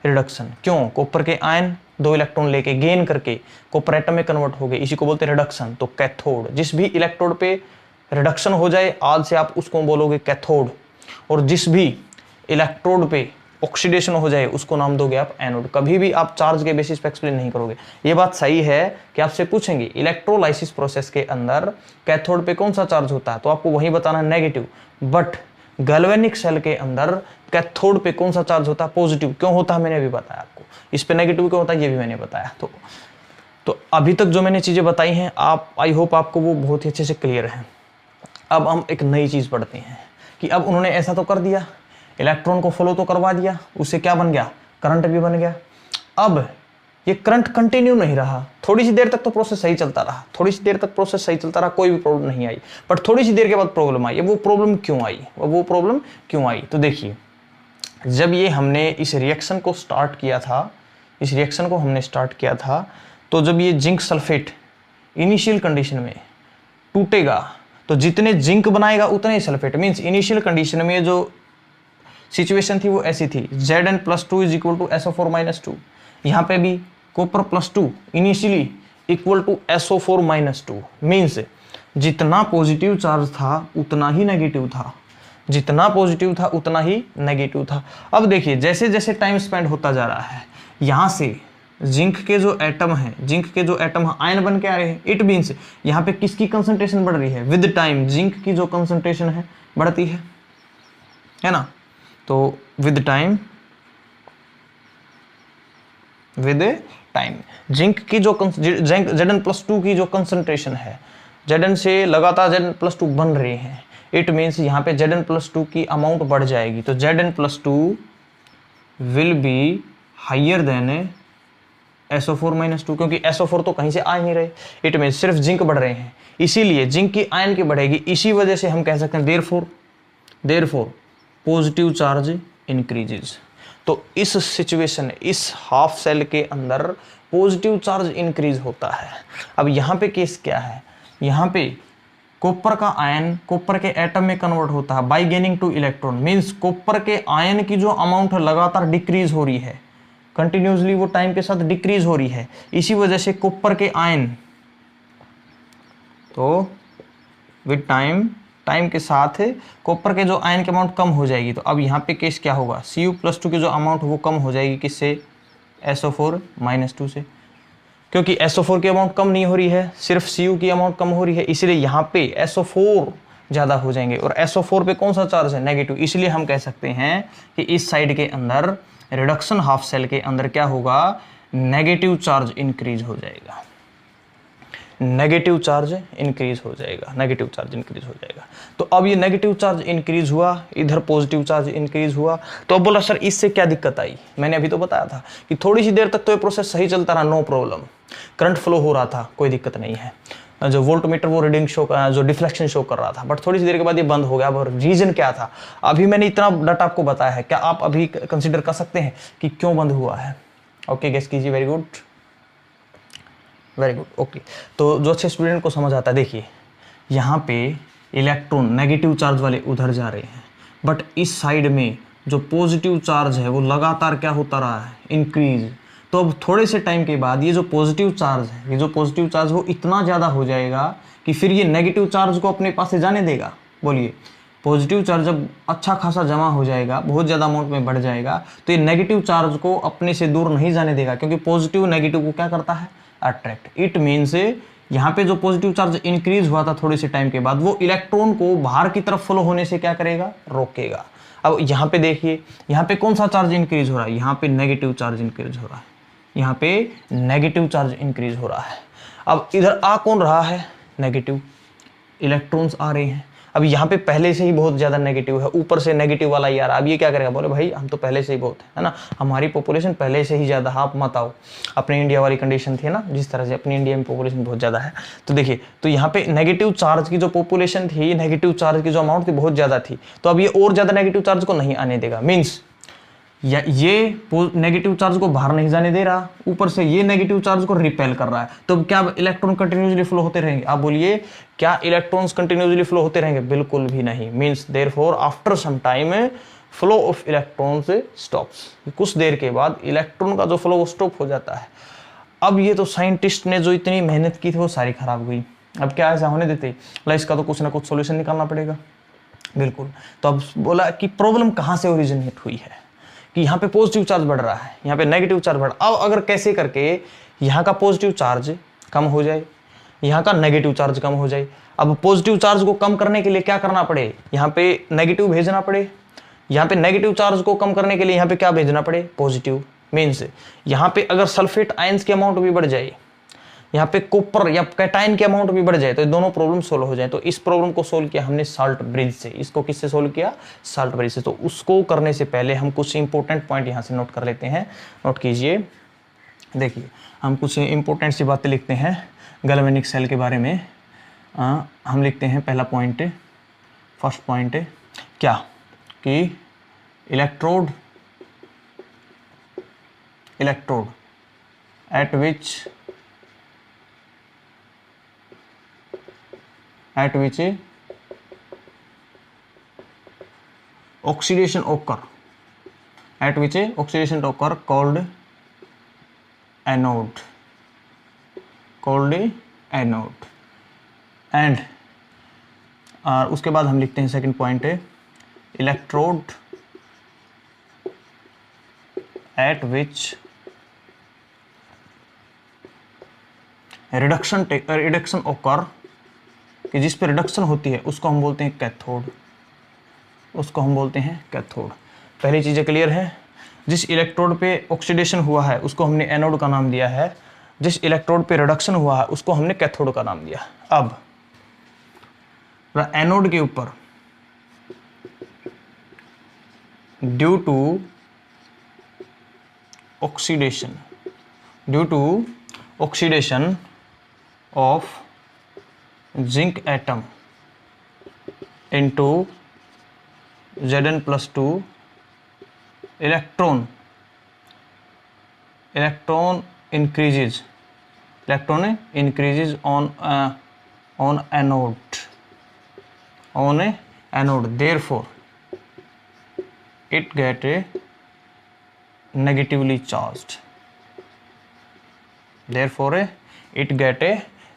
रिडक्शन। क्यों? कॉपर के आयन 2 इलेक्ट्रॉन लेके गेन करके कॉपर एटम में कन्वर्ट हो गए, इसी को बोलते हैं रिडक्शन। तो कैथोड, जिस भी इलेक्ट्रोड पे रिडक्शन हो जाए आज से आप उसको बोलोगे कैथोड, और जिस भी इलेक्ट्रोड पे ऑक्सीडेशन हो जाए उसको नाम दोगे आप एनोड। कभी भी आप चार्ज के बेसिस पे एक्सप्लेन नहीं करोगे। ये बात सही है कि आपसे पूछेंगे इलेक्ट्रोलाइसिस प्रोसेस के अंदर कैथोड पे कौन सा चार्ज होता है, तो आपको वही बताना है नेगेटिव। बट गैल्वेनिक सेल के अंदर कैथोड पे कौन सा चार्ज होता है? पॉजिटिव। क्यों होता है मैंने अभी बताया आपको। इस पे नेगेटिव क्यों होता है ये भी मैंने बताया। तो अभी तक जो मैंने चीजें बताई हैं आप, आई होप आपको वो बहुत ही अच्छे से क्लियर है। अब हम एक नई चीज पढ़ते हैं कि अब उन्होंने ऐसा तो कर दिया, इलेक्ट्रॉन को फॉलो तो करवा दिया, उससे क्या बन गया? करंट भी बन गया। अब ये करंट कंटिन्यू नहीं रहा, थोड़ी सी देर तक तो प्रोसेस सही चलता रहा, थोड़ी सी देर तक प्रोसेस सही चलता रहा, कोई भी प्रॉब्लम नहीं आई। बट थोड़ी सी देर के बाद प्रॉब्लम आई। वो प्रॉब्लम क्यों आई? तो देखिए, जब ये हमने इस रिएक्शन को स्टार्ट किया था, तो जब ये जिंक सल्फेट इनिशियल कंडीशन में टूटेगा तो जितने जिंक बनाएगा उतने ही सल्फेट। मीन्स इनिशियल कंडीशन में जो सिचुएशन थी वो ऐसी थी, Zn+2 = SO4-2। यहाँ पे भी copper +2 initially equal to SO4 minus 2 means जितना पॉजिटिव चार्ज था उतना ही नेगेटिव था, जितना पॉजिटिव था उतना ही नेगेटिव था। अब देखिए जैसे जैसे टाइम स्पेंड होता जा रहा है, यहाँ से जिंक के जो एटम है, जिंक के जो एटम आयन बन के आ रहे हैं, इट मीन्स यहाँ पे किसकी कंसंट्रेशन बढ़ रही है, विद टाइम जिंक की जो कंसंट्रेशन है बढ़ती है ना। तो विद टाइम जिंक की जो Zn+2 की जो कंसंट्रेशन है, Zn से लगातार Zn+2 बन रहे हैं, इट मीन्स यहाँ पे Zn+2 की अमाउंट बढ़ जाएगी। तो Zn+2 will be higher than SO4-2, क्योंकि SO4 तो कहीं से आ नहीं रहे, इट मीन्स सिर्फ जिंक बढ़ रहे हैं, इसीलिए जिंक की आयन की बढ़ेगी। इसी वजह से हम कह सकते हैं देयरफॉर पॉजिटिव चार्ज इंक्रीजेज। तो इस सिचुएशन, इस हाफ सेल के अंदर पॉजिटिव चार्ज इंक्रीज होता है। अब यहाँ पे केस क्या है, यहाँ पे कॉपर का आयन कॉपर के एटम में कन्वर्ट होता है bye gaining 2 electron, means copper के आयन की जो अमाउंट है लगातार डिक्रीज हो रही है, कंटिन्यूसली वो टाइम के साथ डिक्रीज हो रही है। इसी वजह से कॉपर के आयन, तो विद टाइम के साथ कॉपर के जो आयन की अमाउंट कम हो जाएगी। तो अब यहाँ पे केस क्या होगा, Cu+2 की जो अमाउंट वो कम हो जाएगी, किससे, SO4-2 से, क्योंकि SO4 की अमाउंट कम नहीं हो रही है, सिर्फ Cu की अमाउंट कम हो रही है, इसलिए यहाँ पे SO4 ज़्यादा हो जाएंगे। और SO4 पे कौन सा चार्ज है, नेगेटिव, इसलिए हम कह सकते हैं कि इस साइड के अंदर रिडक्शन हाफ सेल के अंदर क्या होगा, नेगेटिव चार्ज इंक्रीज हो जाएगा, नेगेटिव चार्ज इंक्रीज हो जाएगा। तो अब ये नेगेटिव चार्ज इंक्रीज हुआ, इधर पॉजिटिव चार्ज इंक्रीज हुआ। तो अब बोला सर इससे क्या दिक्कत आई, मैंने अभी तो बताया था कि थोड़ी सी देर तक तो ये प्रोसेस सही चलता रहा, नो प्रॉब्लम, करंट फ्लो हो रहा था, कोई दिक्कत नहीं है, जो वोल्टमीटर वो रीडिंग शो, जो डिफ्लेक्शन शो कर रहा था, बट थोड़ी सी देर के बाद ये बंद हो गया। अब रीजन क्या था, अभी मैंने इतना डाटा आपको बताया है, क्या आप अभी कंसिडर कर सकते हैं कि क्यों बंद हुआ है? ओके, गेस कीजिए। Very good, okay. तो जो अच्छे स्टूडेंट को समझ आता है, देखिए यहाँ पे इलेक्ट्रॉन नेगेटिव चार्ज वाले उधर जा रहे हैं, बट इस साइड में जो पॉजिटिव चार्ज है वो लगातार क्या होता रहा है, इंक्रीज। तो अब थोड़े से टाइम के बाद ये जो पॉजिटिव चार्ज है, ये जो पॉजिटिव चार्ज वो इतना ज़्यादा हो जाएगा कि फिर ये नेगेटिव चार्ज को अपने पास से जाने देगा। बोलिए, पॉजिटिव चार्ज जब अच्छा खासा जमा हो जाएगा, बहुत ज़्यादा अमाउंट में बढ़ जाएगा, तो ये नेगेटिव चार्ज को अपने से दूर नहीं जाने देगा, क्योंकि पॉजिटिव नेगेटिव को क्या करता है, अट्रैक्ट। इट मीन्स यहाँ पे जो पॉजिटिव चार्ज इंक्रीज हुआ था थोड़े से टाइम के बाद, वो इलेक्ट्रॉन को बाहर की तरफ फ्लो होने से क्या करेगा, रोकेगा। अब यहाँ पे देखिए, यहाँ पे कौन सा चार्ज इंक्रीज हो रहा है, यहाँ पे नेगेटिव चार्ज इंक्रीज हो रहा है, यहाँ पे नेगेटिव चार्ज इंक्रीज हो रहा है। अब इधर आ कौन रहा है, नेगेटिव, इलेक्ट्रॉन्स आ रहे हैं। अब यहाँ पे पहले से ही बहुत ज़्यादा नेगेटिव है, ऊपर से नेगेटिव वाला ही आ रहा है। अब ये क्या करेगा, बोले भाई हम तो पहले से ही बहुत है ना, हमारी पॉपुलेशन पहले से ही ज़्यादा, आप मत आओ। अपने इंडिया वाली कंडीशन थी ना, जिस तरह से अपनी इंडिया में पॉपुलेशन बहुत ज़्यादा है, तो देखिए, तो यहाँ पे नेगेटिव चार्ज की जो पॉपुलेशन थी, नेगेटिव चार्ज की जो अमाउंट थी बहुत ज़्यादा थी, तो अब ये और ज़्यादा नेगेटिव चार्ज को नहीं आने देगा। मीन्स ये नेगेटिव चार्ज को बाहर नहीं जाने दे रहा, ऊपर से ये नेगेटिव चार्ज को रिपेल कर रहा है। तो क्या इलेक्ट्रॉन कंटिन्यूसली फ्लो होते रहेंगे? आप बोलिए, क्या इलेक्ट्रॉन्स कंटिन्यूसली फ्लो होते रहेंगे? बिल्कुल भी नहीं। Means therefore after some time flow of electrons stops, कुछ देर के बाद इलेक्ट्रॉन का जो फ्लो वो स्टॉप हो जाता है। अब ये तो साइंटिस्ट ने जो इतनी मेहनत की थी वो सारी खराब हो गई। अब क्या ऐसा होने देते, इसका तो कुछ ना कुछ सोल्यूशन निकालना पड़ेगा। बिल्कुल। तो अब बोला कि प्रॉब्लम कहाँ से ओरिजिनेट हुई है, कि यहाँ पे पॉजिटिव चार्ज बढ़ रहा है, यहाँ पे नेगेटिव चार्ज बढ़ रहा है। अब अगर कैसे करके यहाँ का पॉजिटिव चार्ज कम हो जाए, यहाँ का नेगेटिव चार्ज कम हो जाए। अब पॉजिटिव चार्ज को कम करने के लिए क्या करना पड़े, यहाँ पे नेगेटिव भेजना पड़े, यहाँ पे नेगेटिव चार्ज को कम करने के लिए यहाँ पे क्या भेजना पड़े, पॉजिटिव। मीन्स यहाँ पे अगर सल्फेट आयंस की अमाउंट भी बढ़ जाए, यहाँ पे कॉपर या कैटाइन की अमाउंट भी बढ़ जाए, तो ये दोनों प्रॉब्लम सोल्व हो जाए। तो इस प्रॉब्लम को सोल्व किया हमने साल्ट ब्रिज से। इसको किससे सोल्व किया, साल्ट ब्रिज से। तो उसको करने से पहले हम कुछ इंपॉर्टेंट पॉइंट यहाँ से नोट कर लेते हैं। नोट कीजिए, देखिए हम कुछ इंपॉर्टेंट सी बातें लिखते हैं गैल्वेनिक सेल के बारे में। हम लिखते हैं पहला पॉइंट, फर्स्ट पॉइंट क्या, कि electrode at which oxidation occur, called called anode. And और उसके बाद हम लिखते हैं सेकंड पॉइंट है इलेक्ट्रोड एट विच रिडक्शन ओकर, कि जिस पे रिडक्शन होती है उसको हम बोलते हैं कैथोड, उसको हम बोलते हैं कैथोड। पहली चीज़ें क्लियर है। जिस इलेक्ट्रोड पे ऑक्सीडेशन हुआ है उसको हमने एनोड का नाम दिया है, जिस इलेक्ट्रोड पे रिडक्शन हुआ है उसको हमने कैथोड का नाम दिया। अब एनोड के ऊपर due to oxidation of zinc atom into Zn+2 electron increases on anode, therefore it get a negatively charged,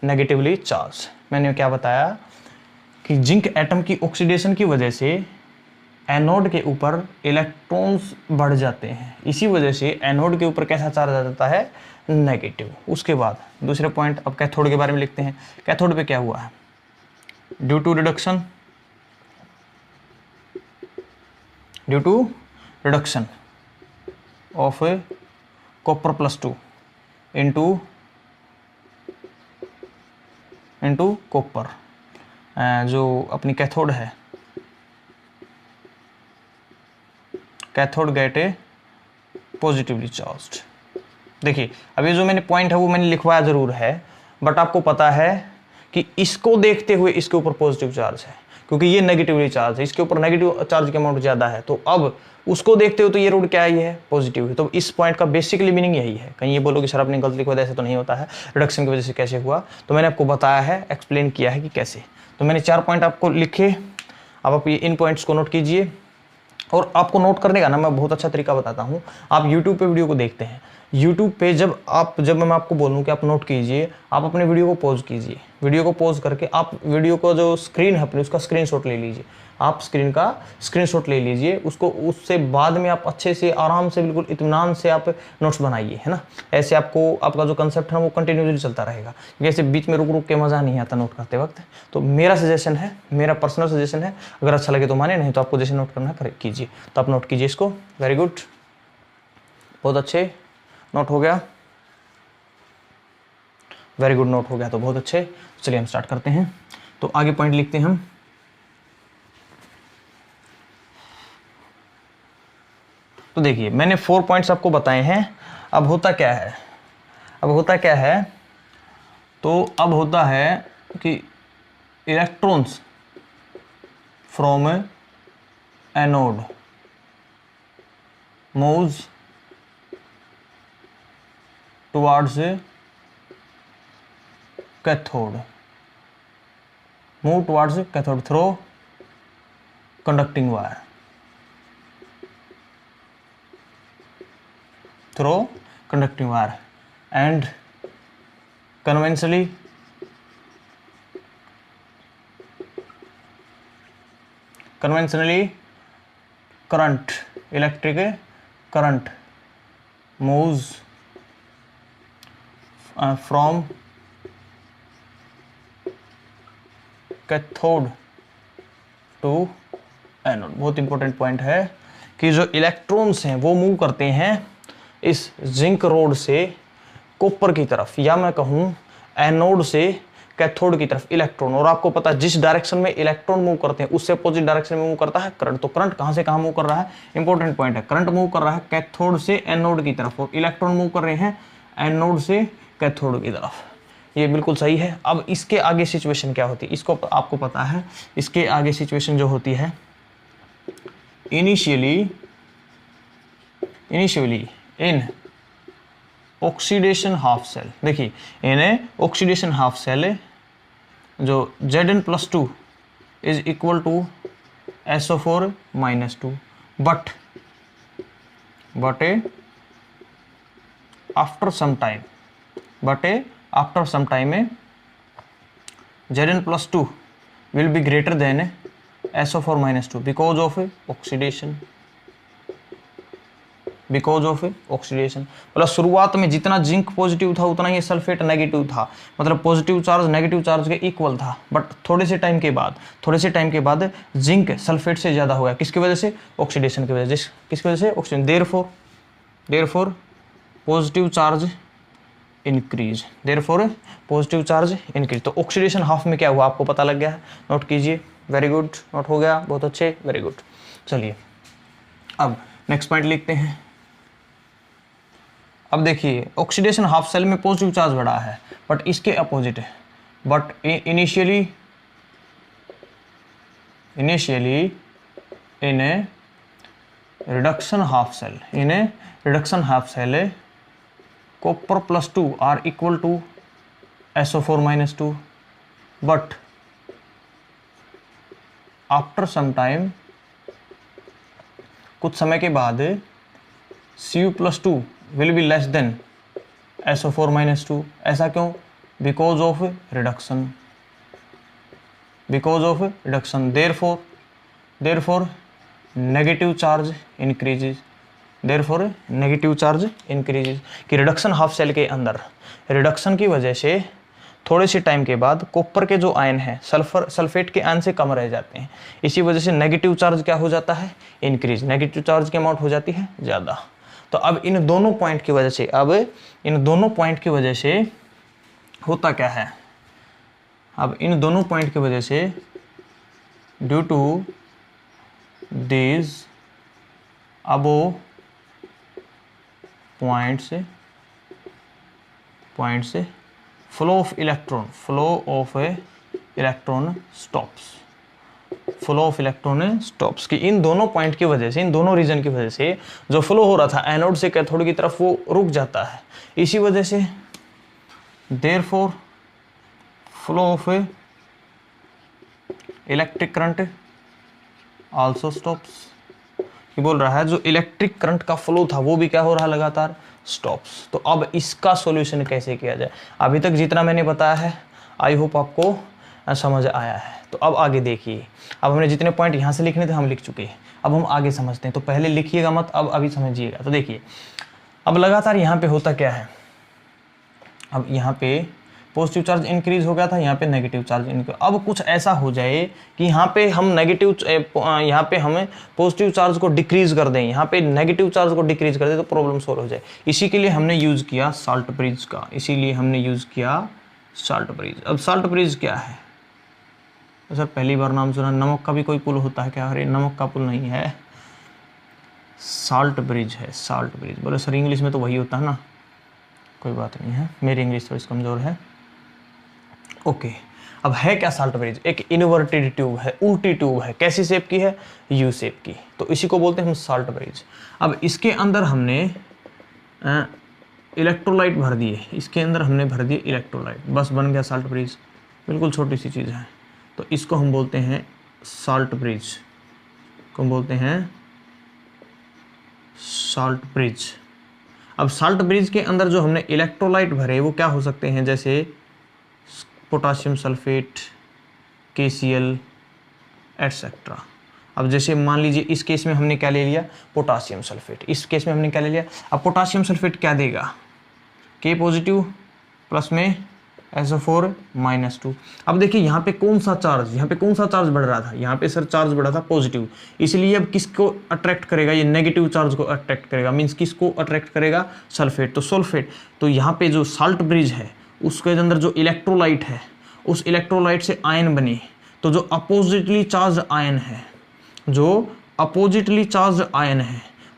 negatively charge. मैंने क्या बताया कि जिंक एटम की ऑक्सीडेशन की वजह से एनोड के ऊपर इलेक्ट्रॉन्स बढ़ जाते हैं, इसी वजह से एनोड के ऊपर कैसा चार्ज आ जाता है, नेगेटिव। उसके बाद दूसरे पॉइंट, अब कैथोड के बारे में लिखते हैं। कैथोड पे क्या हुआ है, due to reduction of copper +2 into copper, जो अपनी कैथोड है, cathode get a positively charged. देखिए अब ये जो मैंने पॉइंट है वो मैंने लिखवाया जरूर है, बट आपको पता है कि इसको देखते हुए इसके ऊपर पॉजिटिव चार्ज है, क्योंकि ये नेगेटिवली चार्ज है, इसके ऊपर नेगेटिव चार्ज की अमाउंट ज़्यादा है, तो अब उसको देखते हुए तो ये रोड क्या ही है, पॉजिटिव है। तो इस पॉइंट का बेसिकली मीनिंग यही है। कहीं ये बोलो कि सर आपने गलत लिखा, ऐसे तो नहीं होता है, रिडक्शन की वजह से कैसे हुआ, तो मैंने आपको बताया है, एक्सप्लेन किया है कि कैसे। तो मैंने 4 पॉइंट आपको लिखे, अब आप ये इन पॉइंट्स को नोट कीजिए। और आपको नोट करने का ना मैं बहुत अच्छा तरीका बताता हूँ। आप यूट्यूब पे वीडियो को देखते हैं, यूट्यूब पे जब मैं आपको बोलूँ कि आप नोट कीजिए, आप अपने वीडियो को पॉज कीजिए, वीडियो को पॉज करके आप वीडियो को जो स्क्रीन है अपनी उसका स्क्रीनशॉट ले लीजिए, आप स्क्रीन का स्क्रीनशॉट ले लीजिए उसको, उससे बाद में आप अच्छे से आराम से बिल्कुल इत्मीनान से आप नोट्स बनाइए, है ना। ऐसे आपको आपका जो कंसेप्ट है वो कंटिन्यूसली चलता रहेगा, जैसे बीच में रुक रुक के मज़ा नहीं आता नोट करते वक्त। तो मेरा सजेशन है, मेरा पर्सनल सजेशन है, अगर अच्छा लगे तो माने, नहीं तो आपको जैसे नोट करना है कीजिए। तो आप नोट कीजिए इसको, वेरी गुड, बहुत अच्छे, नोट हो गया, वेरी गुड, नोट हो गया तो बहुत अच्छे। चलिए हम स्टार्ट करते हैं। तो आगे पॉइंट लिखते हैं हम। तो देखिए मैंने 4 पॉइंट्स आपको बताए हैं। अब होता क्या है, तो अब होता है कि electrons from anode moves towards cathode, through conducting wire, and conventionally electric current moves from cathode to anode. बहुत इंपॉर्टेंट पॉइंट है कि जो इलेक्ट्रॉन्स हैं वो मूव करते हैं इस जिंक रोड से कॉपर की तरफ, या मैं कहूँ एनोड से कैथोड की तरफ इलेक्ट्रॉन। और आपको पता है जिस डायरेक्शन में इलेक्ट्रॉन मूव करते हैं उससे अपोजिट डायरेक्शन में मूव करता है करंट। तो करंट कहाँ से कहाँ मूव कर रहा है, इंपॉर्टेंट पॉइंट है। करंट मूव कर रहा है कैथोड से एनोड की तरफ, और इलेक्ट्रॉन मूव कर रहे हैं एनोड से कैथोड की तरफ। ये बिल्कुल सही है। अब इसके आगे सिचुएशन क्या होती है, इसको आपको पता है। इसके आगे सिचुएशन जो होती है, initially in oxidation half cell, देखिए इन ऑक्सीडेशन हाफ सेल जो Zn+2 is equal to SO4 -2, but after some time after some time में Zn+2 will be greater than SO4 - 2 because of oxidation. मतलब शुरुआत में जितना जिंक पॉजिटिव था उतना ही sulphate negative था, मतलब पॉजिटिव चार्ज नेगेटिव चार्ज के इक्वल था, बट थोड़े से टाइम के बाद जिंक सल्फेट से ज़्यादा हो गया। किसकी वजह से? ऑक्सीडेशन की वजह से। किसकी वजह से? Oxidation. Therefore positive charge increase, तो ऑक्सीडेशन हाफ में क्या हुआ आपको पता लग गया है, नोट कीजिए। वेरी गुड, नोट हो गया, बहुत अच्छे, वेरी गुड। चलिए अब नेक्स्ट पॉइंट लिखते हैं। अब देखिए ऑक्सीडेशन हाफ सेल में पॉजिटिव चार्ज बढ़ा है, बट इसके अपोजिट है। But initially in a reduction half cell copper +2 are equal to SO4 - 2, but after some time, कुछ समय के बाद Cu+2 will be less than SO4 - 2। ऐसा क्यों? because of reduction, therefore negative charge increases, कि reduction half cell के अंदर reduction की वजह से थोड़े से टाइम के बाद कॉपर के जो आयन है सल्फेट के आयन से कम रह जाते हैं। इसी वजह से नेगेटिव चार्ज क्या हो जाता है? इंक्रीज। नेगेटिव चार्ज की अमाउंट हो जाती है ज़्यादा। तो अब इन दोनों पॉइंट की वजह से होता क्या है? अब इन दोनों पॉइंट की वजह से due to this above point से फ्लो ऑफ इलेक्ट्रॉन स्टॉप्स। कि इन दोनों पॉइंट की वजह से, इन दोनों रीजन की वजह से जो फ्लो हो रहा था एनोड से कैथोड की तरफ वो रुक जाता है। इसी वजह से therefore flow of electric current also stops. कि बोल रहा है जो इलेक्ट्रिक करंट का फ्लो था वो भी क्या हो रहा है? लगातार स्टॉप्स। तो अब इसका सॉल्यूशन कैसे किया जाए? अभी तक जितना मैंने बताया है आई होप आपको समझ आया है। तो अब आगे देखिए, अब हमने जितने पॉइंट यहाँ से लिखने थे हम लिख चुके हैं, अब हम आगे समझते हैं। तो पहले लिखिएगा मत, अब अभी समझिएगा। तो देखिए अब लगातार यहाँ पे होता क्या है, अब यहाँ पे पॉजिटिव चार्ज इंक्रीज हो गया था, यहाँ पे नेगेटिव चार्ज इंक्रीज। अब कुछ ऐसा हो जाए कि यहाँ पे हम हमें पॉजिटिव चार्ज को डिक्रीज कर दें, यहाँ पे नेगेटिव चार्ज को डिक्रीज कर दें, तो प्रॉब्लम सॉल्व हो जाए। इसी के लिए हमने यूज़ किया साल्ट ब्रिज का, अब साल्ट ब्रिज क्या है? तो सर पहली बार नाम सुना। नमक का भी कोई पुल होता है क्या? अरे नमक का पुल नहीं है, साल्ट ब्रिज है, साल्ट ब्रिज। बोले सर इंग्लिश में तो वही होता है ना। कोई बात नहीं है, मेरी इंग्लिश थोड़ी कमज़ोर है। ओके, अब है क्या साल्ट ब्रिज? एक इन्वर्टेड ट्यूब है, उल्टी ट्यूब है। कैसी शेप की है? यू शेप की। तो इसी को बोलते हैं हम साल्ट ब्रिज। अब इसके अंदर हमने इलेक्ट्रोलाइट भर दिए, इसके अंदर हमने भर दिए इलेक्ट्रोलाइट, बस बन गया साल्ट ब्रिज। बिल्कुल छोटी सी चीज़ है। तो इसको हम बोलते हैं साल्ट ब्रिज, अब साल्ट ब्रिज के अंदर जो हमने इलेक्ट्रोलाइट भरे वो क्या हो सकते हैं? जैसे पोटाशियम सल्फेट, KCl एटसेट्रा। अब जैसे मान लीजिए इस केस में हमने क्या ले लिया? Potassium sulphate. इस केस में हमने क्या ले लिया? अब पोटाशियम सल्फेट क्या देगा? K पॉजिटिव प्लस में SO4 - 2। अब देखिए यहाँ पे कौन सा चार्ज बढ़ रहा था? यहाँ पे सर चार्ज बढ़ा था पॉजिटिव, इसलिए अब किसको अट्रैक्ट करेगा? ये नेगेटिव चार्ज को अट्रैक्ट करेगा। मीन्स किसको अट्रैक्ट करेगा? सल्फेट। तो सल्फेट, तो यहाँ पे जो साल्ट ब्रिज है उसके अंदर जो इलेक्ट्रोलाइट है, उस इलेक्ट्रोलाइट से आयन बने, तो जो अपोजिटली चार्ज आयन है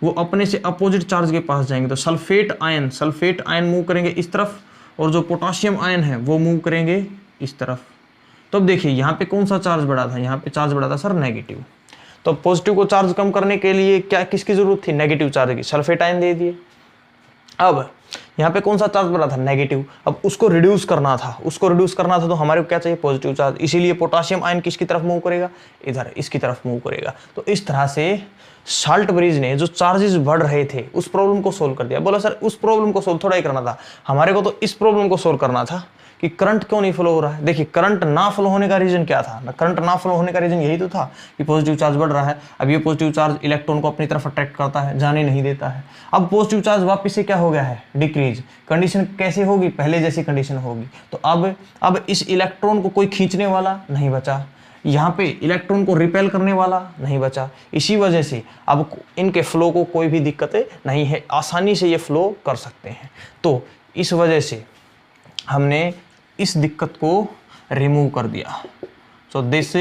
वो अपने से अपोजिट चार्ज के पास जाएंगे। तो सल्फेट आयन मूव करेंगे इस तरफ, और जो पोटाशियम आयन है वो मूव करेंगे इस तरफ। तो अब देखिए यहाँ पे कौन सा चार्ज बढ़ा था? यहाँ पे चार्ज बढ़ा था सर नेगेटिव। तो पॉजिटिव को चार्ज कम करने के लिए किसकी जरूरत थी? नेगेटिव चार्ज की। सल्फेट आयन दे दिए। अब यहाँ पे कौन सा चार्ज बढ़ रहा था, नेगेटिव। अब उसको रिड्यूस करना था, तो हमारे को क्या चाहिए, पॉजिटिव चार्ज। इसीलिए पोटाशियम आयन किसकी तरफ मूव करेगा, इधर, इसकी तरफ मूव करेगा। तो इस तरह से साल्टब्रिज ने जो चार्जेस बढ़ रहे थे उस प्रॉब्लम को सोल्व कर दिया। बोला सर उस प्रॉब्लम को सोल्व थोड़ा ही करना था, हमारे को तो इस प्रॉब्लम को सोल्व करना था कि करंट क्यों नहीं फ्लो हो रहा है। देखिए करंट ना फ्लो होने का रीजन क्या था, करंट ना फ्लो होने का रीजन यही तो था कि पॉजिटिव चार्ज बढ़ रहा है। अब ये पॉजिटिव चार्ज इलेक्ट्रॉन को अपनी तरफ अट्रैक्ट करता है, जाने नहीं देता है। अब पॉजिटिव चार्ज वापस से क्या हो गया है, डिक्रीज। कंडीशन कैसे होगी, पहले जैसी कंडीशन होगी। तो अब इस इलेक्ट्रॉन को कोई खींचने वाला नहीं बचा, यहाँ पे इलेक्ट्रॉन को रिपेल करने वाला नहीं बचा। इसी वजह से अब इनके फ्लो को कोई भी दिक्कतें नहीं है, आसानी से ये फ्लो कर सकते हैं। तो इस वजह से हमने इस दिक्कत को रिमूव कर दिया। So this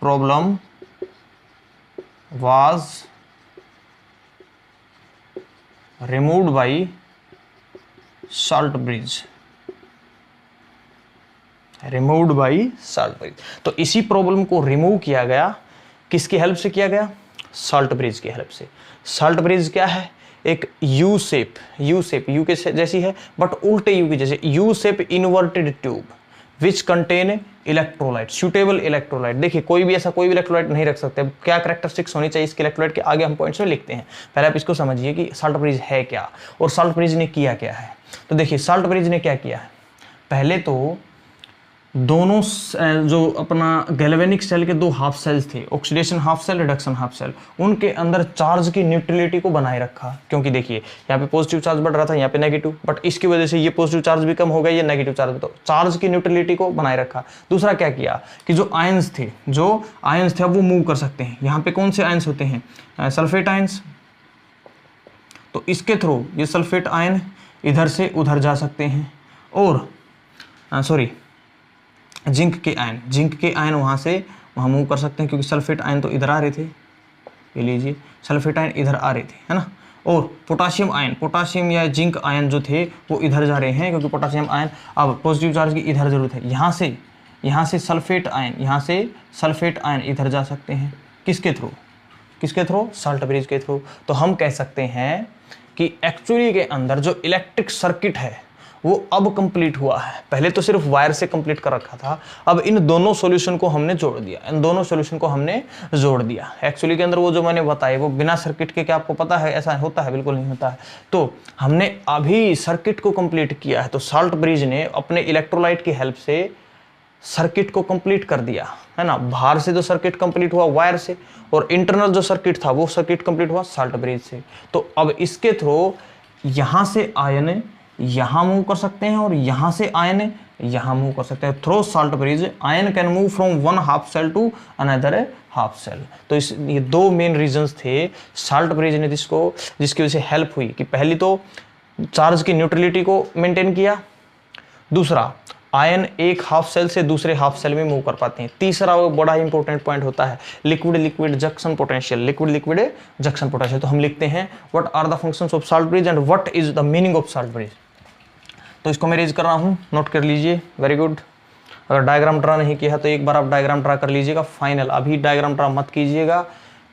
problem was removed by salt bridge, removed by salt bridge. तो इसी प्रॉब्लम को रिमूव किया गया, किसकी हेल्प से किया गया, साल्टब्रिज की हेल्प से। साल्टब्रिज क्या है, एक यू शेप यू के जैसी है बट उल्टे यू की जैसे, U shape inverted tube which contain electrolyte, suitable electrolyte. देखिए कोई भी इलेक्ट्रोलाइट नहीं रख सकते। क्या कैरेक्टरिस्टिक्स होनी चाहिए इसके इलेक्ट्रोलाइट के, आगे हम पॉइंट्स में लिखते हैं। पहले आप इसको समझिए कि साल्टब्रिज है क्या और साल्टब्रिज ने किया क्या है। तो देखिए साल्टब्रिज ने क्या किया है, पहले तो दोनों जो अपना गैल्वेनिक सेल के दो हाफ सेल्स थे, oxidation half cell, reduction half cell, उनके अंदर चार्ज की न्यूट्रलिटी को बनाए रखा। क्योंकि देखिए यहाँ पे पॉजिटिव चार्ज बढ़ रहा था, यहाँ पे नेगेटिव, बट इसकी वजह से ये पॉजिटिव चार्ज भी कम हो गया, ये नेगेटिव चार्ज, तो चार्ज की न्यूट्रलिटी को बनाए रखा। दूसरा क्या किया कि जो आयंस थे अब वो मूव कर सकते हैं। यहाँ पे कौन से आयंस होते हैं, सल्फेट आयंस। तो इसके थ्रू ये सल्फेट आयन इधर से उधर जा सकते हैं, और जिंक के आयन वहाँ से वहाँ मूव कर सकते हैं, क्योंकि सल्फेट आयन तो इधर आ रहे थे, ये लीजिए सल्फेट आयन इधर आ रहे थे, है ना। और पोटाशियम या जिंक आयन जो थे वो इधर जा रहे हैं, क्योंकि पोटाशियम आयन, अब पॉजिटिव चार्ज की इधर जरूरत है। यहाँ से सल्फेट आयन इधर जा सकते हैं, किसके थ्रू, साल्टब्रिज के थ्रू। तो हम कह सकते हैं कि एक्चुअली के अंदर जो इलेक्ट्रिक सर्किट है वो अब कंप्लीट हुआ है। पहले तो सिर्फ वायर से कंप्लीट कर रखा था, अब इन दोनों सॉल्यूशन को हमने जोड़ दिया। एक्चुअली के अंदर वो जो मैंने बताया वो बिना सर्किट के, क्या आपको पता है ऐसा होता है, बिल्कुल नहीं होता है। तो हमने अभी सर्किट को कंप्लीट किया है। तो साल्टब्रिज ने अपने इलेक्ट्रोलाइट की हेल्प से सर्किट को कंप्लीट कर दिया, है ना। बाहर से जो सर्किट कंप्लीट हुआ वायर से, और इंटरनल जो सर्किट था वो सर्किट कंप्लीट हुआ साल्टब्रिज से। तो अब इसके थ्रू यहाँ से आयन यहाँ मूव कर सकते हैं और यहाँ से आयन यहाँ मूव कर सकते हैं। Through salt bridge ion can move from one half cell to another half cell. तो ये दो मेन रीजंस थे साल्टब्रिज ने जिसकी वजह से हेल्प हुई कि पहली तो चार्ज की न्यूट्रलिटी को मेंटेन किया, दूसरा आयन एक हाफ सेल से दूसरे हाफ सेल में मूव कर पाते हैं, तीसरा वो बड़ा इंपॉर्टेंट पॉइंट होता है लिक्विड जंक्शन पोटेंशियल। तो हम लिखते हैं what are the functions of salt bridge and what is the meaning of salt bridge. तो इसको मैं रेज कर रहा हूँ, नोट कर लीजिए, वेरी गुड। अगर डायग्राम ड्रा नहीं किया है तो एक बार आप डायग्राम ड्रा कर लीजिएगा फाइनल। अभी डायग्राम ड्रा मत कीजिएगा,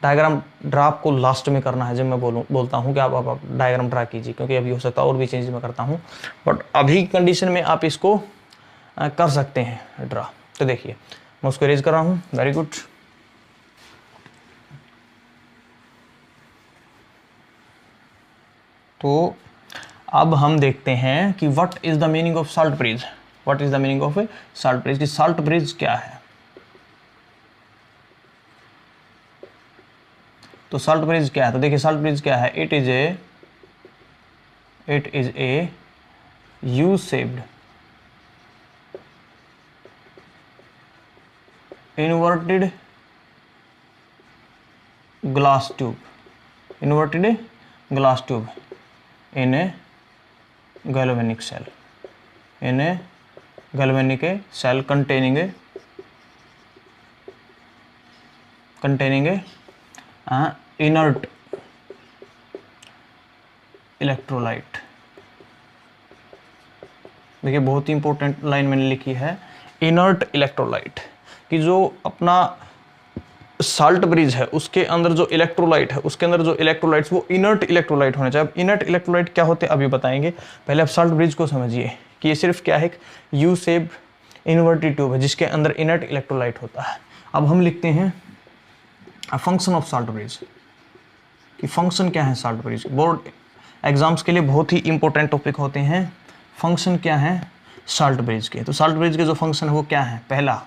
डायग्राम ड्रा आपको लास्ट में करना है जब मैं बोलता हूँ कि आप डायग्राम ड्रा कीजिए, क्योंकि अभी हो सकता है और भी चेंज मैं करता हूँ, बट अभी कंडीशन में आप इसको कर सकते हैं ड्रा। तो देखिए मैं उसको रेज कर रहा हूँ, वेरी गुड। तो अब हम देखते हैं कि what is the meaning of salt bridge. कि साल्टब्रिज क्या है। तो साल्टब्रिज क्या है, तो देखिए साल्टब्रिज क्या है, it is a U shaped inverted glass tube in a galvanic cell, containing a inert electrolyte। देखिए बहुत ही इंपॉर्टेंट लाइन मैंने लिखी है, इनर्ट इलेक्ट्रोलाइट, कि जो अपना साल्ट ब्रिज है उसके अंदर जो इलेक्ट्रोलाइट है उसके अंदर जो इलेक्ट्रोलाइट्स वो इनर्ट इलेक्ट्रोलाइट होने चाहिए। अब इनर्ट इलेक्ट्रोलाइट क्या होते हैं अभी बताएंगे, पहले आप साल्ट ब्रिज को समझिए कि ये सिर्फ क्या है, यू शेप इन्वर्टेड ट्यूब है जिसके अंदर इनर्ट इलेक्ट्रोलाइट होता है। अब हम लिखते हैं फंक्शन ऑफ साल्ट ब्रिज कि फंक्शन क्या है साल्ट ब्रिज। बोर्ड एग्जाम्स के लिए बहुत ही इंपॉर्टेंट टॉपिक होते हैं, फंक्शन क्या है साल्ट ब्रिज के। तो साल्ट ब्रिज के जो फंक्शन है वो क्या है, पहला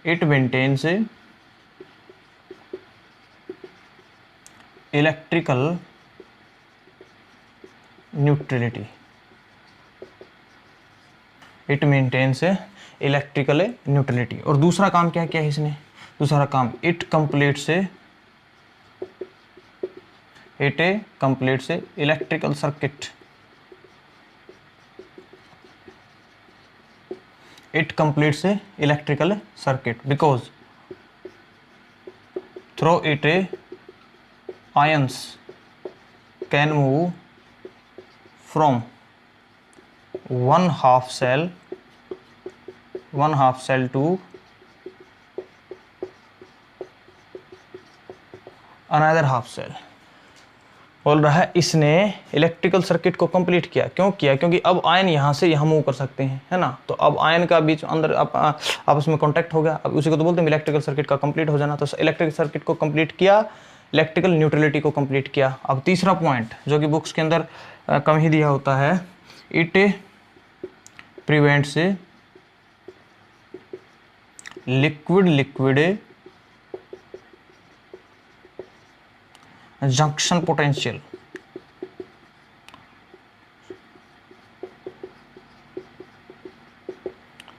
it maintains electrical neutrality, it maintains electrical neutrality. और दूसरा काम क्या किया है इसने, दूसरा काम it completes electrical circuit, it completes a electrical circuit because through it ions can move from one half cell to another half cell। बोल रहा है इसने इलेक्ट्रिकल सर्किट को कंप्लीट किया, क्यों किया, क्योंकि अब आयन यहाँ से यहाँ मूव कर सकते हैं, है ना। तो अब आयन का बीच अंदर आपस में कांटेक्ट हो गया, अब उसी को तो बोलते हैं इलेक्ट्रिकल सर्किट का कंप्लीट हो जाना। तो इलेक्ट्रिकल सर्किट को कंप्लीट किया, इलेक्ट्रिकल न्यूट्रलिटी को कंप्लीट किया। अब तीसरा पॉइंट जो कि बुक्स के अंदर कम ही दिया होता है, it prevents liquid junction potential,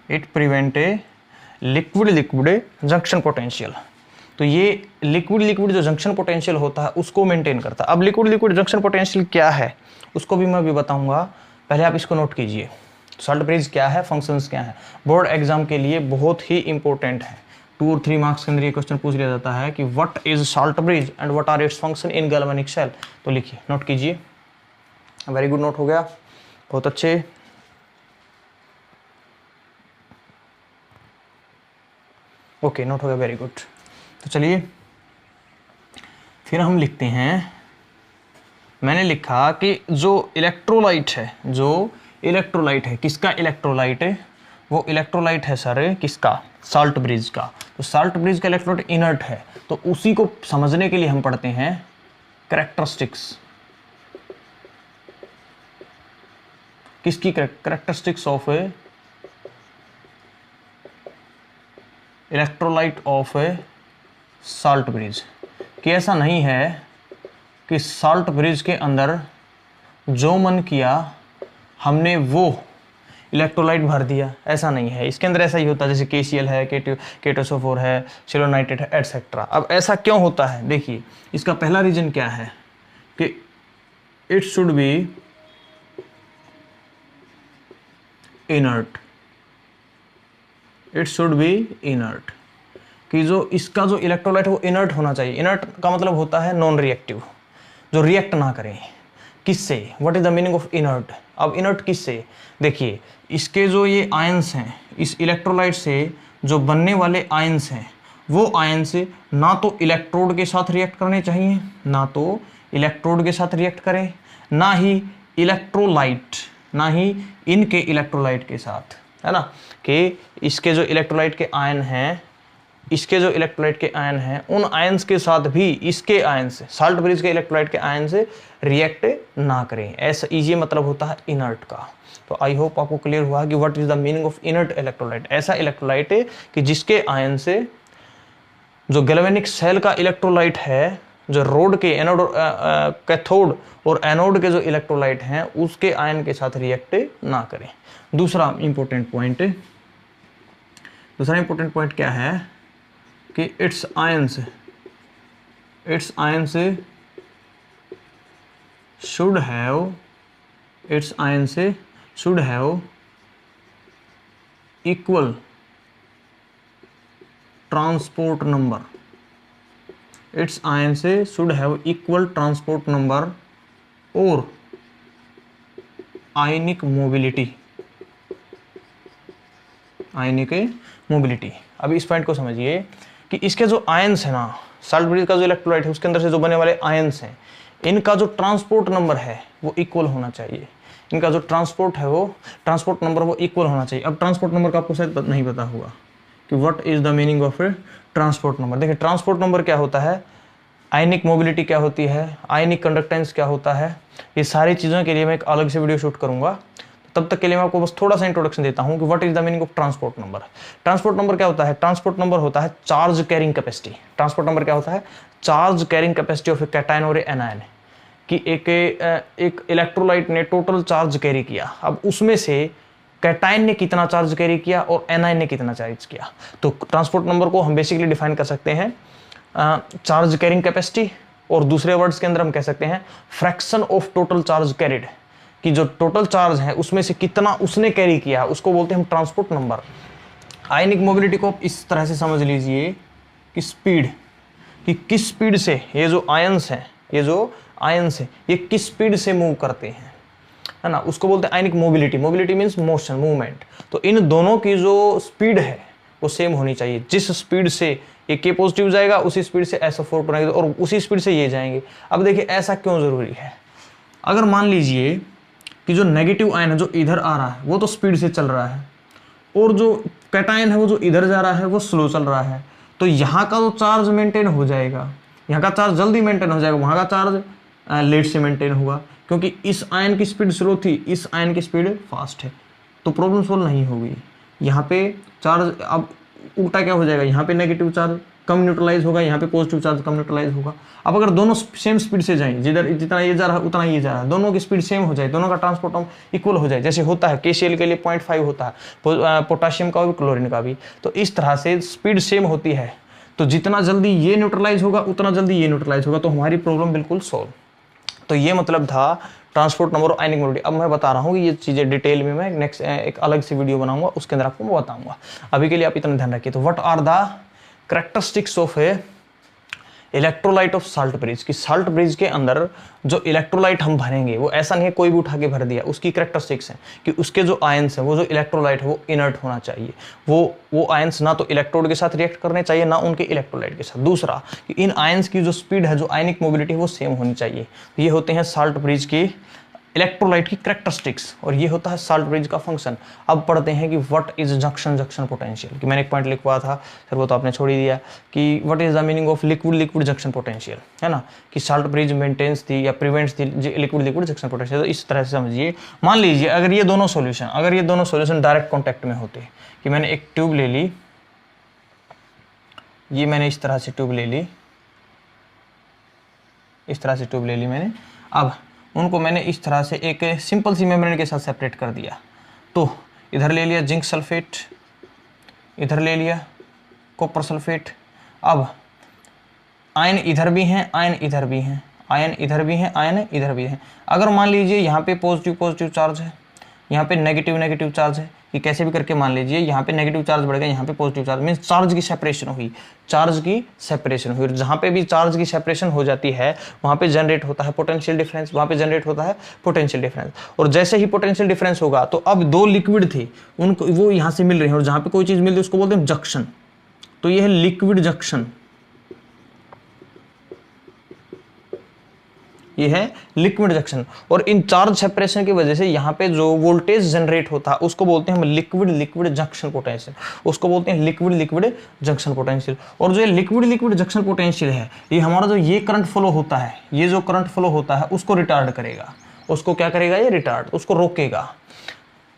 it prevent a liquid junction potential. तो ये लिक्विड जो जंक्शन पोटेंशियल होता है उसको मेंटेन करता है। अब लिक्विड जंक्शन पोटेंशियल क्या है उसको भी मैं भी बताऊंगा, पहले आप इसको नोट कीजिए। साल्ट ब्रिज क्या है, फंक्शंस क्या है, बोर्ड एग्जाम के लिए बहुत ही इंपॉर्टेंट है। 2 और 3 मार्क्स के अंदर ये क्वेश्चन पूछ लिया जाता है कि what is salt bridge and what are its function in galvanic cell. तो लिखिए, नोट कीजिए। वेरी गुड, नोट हो गया, बहुत अच्छे। ओके, नोट हो गया, वेरी गुड। तो चलिए फिर हम लिखते हैं, मैंने लिखा कि जो इलेक्ट्रोलाइट है किसका इलेक्ट्रोलाइट है, वो इलेक्ट्रोलाइट है सर किसका, साल्ट ब्रिज का। तो साल्ट ब्रिज का इलेक्ट्रोलाइट इनर्ट है, तो उसी को समझने के लिए हम पढ़ते हैं कैरेक्टरिस्टिक्स, किसकी characteristics of electrolyte of salt bridge. कि ऐसा नहीं है कि साल्ट ब्रिज के अंदर जो मन किया हमने वो इलेक्ट्रोलाइट भर दिया, ऐसा नहीं है। इसके अंदर ऐसा ही होता है जैसे KCl है, K2SO4 है, सिलोनाइट्रेट है, एटसेट्रा। अब ऐसा क्यों होता है, देखिए इसका पहला रीजन क्या है कि it should be inert, it should be inert, कि जो इसका जो इलेक्ट्रोलाइट है वो इनर्ट होना चाहिए। इनर्ट का मतलब होता है नॉन रिएक्टिव, जो रिएक्ट ना करें। किससे, what is the meaning of inert. अब इनर्ट किससे, देखिए इसके जो ये आयंस हैं, इस इलेक्ट्रोलाइट से जो बनने वाले आयंस हैं, वो आयंस ना तो इलेक्ट्रोड के साथ रिएक्ट करने चाहिए, ना तो इलेक्ट्रोड के साथ रिएक्ट करें, ना ही इलेक्ट्रोलाइट, ना ही इनके इलेक्ट्रोलाइट के साथ, है ना। कि इसके जो इलेक्ट्रोलाइट के आयन हैं, इसके जो इलेक्ट्रोलाइट के आयन हैं, उन आयंस के साथ भी इसके आयन से, साल्ट ब्रिज के इलेक्ट्रोलाइट के आयन से रिएक्ट ना करें। ऐसा ये मतलब होता है इनर्ट का। तो आई होप आपको क्लियर हुआ कि what is the meaning of inert electrolyte. ऐसा इलेक्ट्रोलाइट है कि जिसके आयन से जो गैल्वेनिक सेल का इलेक्ट्रोलाइट है, जो रोड के एनोड कैथोड और एनोड के जो इलेक्ट्रोलाइट हैं, उसके आयन के साथ रिएक्ट ना करें। दूसरा इंपॉर्टेंट पॉइंट क्या है कि it's ions should have equal transport number, it's ions should have equal transport number और आयनिक मोबिलिटी। अब इस पॉइंट को समझिए कि इसके जो आयंस है ना, साल्ट ब्रिज का जो इलेक्ट्रोलाइट है उसके अंदर से जो बने वाले आयंस हैं, इनका जो ट्रांसपोर्ट नंबर है वो इक्वल होना चाहिए। इनका जो ट्रांसपोर्ट है वो ट्रांसपोर्ट नंबर वो इक्वल होना चाहिए। अब ट्रांसपोर्ट नंबर का आपको शायद नहीं पता होगा कि what is the meaning of A transport number. देखिए ट्रांसपोर्ट नंबर क्या होता है, आयनिक मोबिलिटी क्या होती है, आयनिक कंडक्टेंस क्या होता है, ये सारी चीज़ों के लिए मैं एक अलग से वीडियो शूट करूंगा। तब तक के लिए मैं आपको बस थोड़ा सा इंट्रोडक्शन देता हूं कि what is the meaning of transport number. Transport number क्या होता है, ट्रांसपोर्ट नंबर होता है charge carrying capacity. Transport number क्या होता है, charge carrying capacity of A cation और एनायन, कि एक इलेक्ट्रोलाइट ने टोटल चार्ज कैरी किया, अब उसमें से कैटायन ने कितना चार्ज कैरी किया और एनायन ने कितना चार्ज किया। तो ट्रांसपोर्ट नंबर को हम बेसिकली डिफाइन कर सकते हैं चार्ज कैरिंग कैपेसिटी, और दूसरे वर्ड्स के अंदर हम कह सकते हैं fraction of total charge carried, कि जो टोटल चार्ज है उसमें से कितना उसने कैरी किया उसको बोलते हैं हम ट्रांसपोर्ट नंबर। आयनिक मोबिलिटी को आप इस तरह से समझ लीजिए कि स्पीड, कि किस स्पीड से ये जो आयंस हैं, ये जो आयंस है ये किस स्पीड से मूव करते हैं, है ना, उसको बोलते हैं ionic mobility. Mobility means motion, movement. तो इन दोनों की जो स्पीड है वो सेम होनी चाहिए। जिस स्पीड से ये के पॉजिटिव जाएगा उसी स्पीड से SO4 टूटेगा और उसी स्पीड से ये जाएंगे। अब देखिए ऐसा क्यों जरूरी है, अगर मान लीजिए कि जो नेगेटिव आयन है जो इधर आ रहा है वो तो स्पीड से चल रहा है, और जो कैटायन है वो जो इधर जा रहा है वो स्लो चल रहा है, तो यहाँ का तो चार्ज मेंटेन हो जाएगा, यहाँ का चार्ज जल्दी मेंटेन हो जाएगा, वहाँ का चार्ज लेट से मेंटेन हुआ, क्योंकि इस आयन की स्पीड स्लो थी, इस आयन की स्पीड फास्ट है, तो प्रॉब्लम सोल्व नहीं होगी। यहाँ पे चार्ज अब उल्टा क्या हो जाएगा, यहाँ पे नेगेटिव चार्ज कम न्यूट्रलाइज होगा, यहाँ पे पॉजिटिव चार्ज कम न्यूट्रलाइज होगा। अब अगर दोनों सेम स्पीड से जाएं, जिधर जितना ये जा रहा है उतना ये जा रहा है, दोनों की स्पीड सेम हो जाए, दोनों का ट्रांसपोर्ट इक्वल हो जाए, जैसे होता है KCl के लिए 0.5 होता है, पोटाशियम का भी क्लोरीन का भी, तो इस तरह से स्पीड सेम होती है, तो जितना जल्दी ये न्यूट्रलाइज होगा उतना जल्दी ये न्यूट्रलाइज होगा, तो हमारी प्रॉब्लम बिल्कुल सॉल्व। तो ये मतलब था ट्रांसपोर्ट नंबर और आयनिक मोबिलिटी। अब मैं बता रहा हूँ कि ये चीज़ें डिटेल में मैं नेक्स्ट एक अलग से वीडियो बनाऊंगा, उसके अंदर आपको मैं बताऊंगा। अभी के लिए आप इतना ध्यान रखिए। तो what are the characteristics of a electrolyte of salt bridge, की साल्ट ब्रिज के अंदर जो इलेक्ट्रोलाइट हम भरेंगे वो ऐसा नहीं है कोई भी उठा के भर दिया, उसकी कैरेक्टरिस्टिक्स हैं कि उसके जो आयंस हैं, वो जो इलेक्ट्रोलाइट है वो इनर्ट होना चाहिए, वो आयंस ना तो इलेक्ट्रोड के साथ रिएक्ट करने चाहिए ना उनके इलेक्ट्रोलाइट के साथ। दूसरा कि इन आयंस की जो स्पीड है, जो आयनिक मोबिलिटी है वो सेम होनी चाहिए। तो ये होते हैं साल्ट ब्रिज की इलेक्ट्रोलाइट की कैरेक्टरिस्टिक्स, और ये होता है साल्ट ब्रिज का फंक्शन। अब पढ़ते हैं कि व्हाट इज जंक्शन पोटेंशियल, कि मैंने एक पॉइंट लिखवा था सर वो तो आपने छोड़ ही दिया, कि what is the meaning of liquid junction potential, है ना, कि साल्ट ब्रिज मेंटेन्स थी या प्रिवेंट्स थी लिक्विड जंक्शन पोटेंशियल। तो इस तरह से समझिए, मान लीजिए अगर ये दोनों सॉल्यूशन डायरेक्ट कॉन्टैक्ट में होते, कि मैंने एक ट्यूब ले ली, ये मैंने इस तरह से ट्यूब ले ली, इस तरह से ट्यूब ले ली मैंने, अब उनको मैंने इस तरह से एक सिंपल सी मेम्ब्रेन के साथ सेपरेट कर दिया। तो इधर ले लिया जिंक सल्फेट, इधर ले लिया कॉपर सल्फेट। अब आयन इधर भी हैं, आयन इधर भी हैं, आयन इधर भी हैं, आयन इधर भी हैं। अगर मान लीजिए यहाँ पे पॉजिटिव चार्ज है, यहाँ पे नेगेटिव चार्ज है, कि कैसे भी करके मान लीजिए यहाँ पे नेगेटिव चार्ज बढ़ गया, यहाँ पे पॉजिटिव चार्ज, मीन्स चार्ज की सेपरेशन हुई, और जहाँ पे भी चार्ज की सेपरेशन हो जाती है वहाँ पे जनरेट होता है पोटेंशियल डिफरेंस, और जैसे ही पोटेंशियल डिफरेंस होगा तो अब दो लिक्विड थे उनको वो यहाँ से मिल रहे हैं, और जहाँ पे कोई चीज़ मिल रही है उसको बोलते हैं जंक्शन। तो ये है लिक्विड जंक्शन, ये है लिक्विड जंक्शन। और इन चार्ज सेपरेशन की वजह से यहाँ पे जो वोल्टेज जनरेट होता है उसको बोलते हैं हम लिक्विड जंक्शन पोटेंशियल, उसको बोलते हैं लिक्विड जंक्शन पोटेंशियल। और जो लिक्विड जंक्शन पोटेंशियल है, ये हमारा जो ये करंट फ्लो होता है, ये जो करंट फ्लो होता है उसको रिटार्ड करेगा, उसको क्या करेगा, ये रिटार्ड, उसको रोकेगा।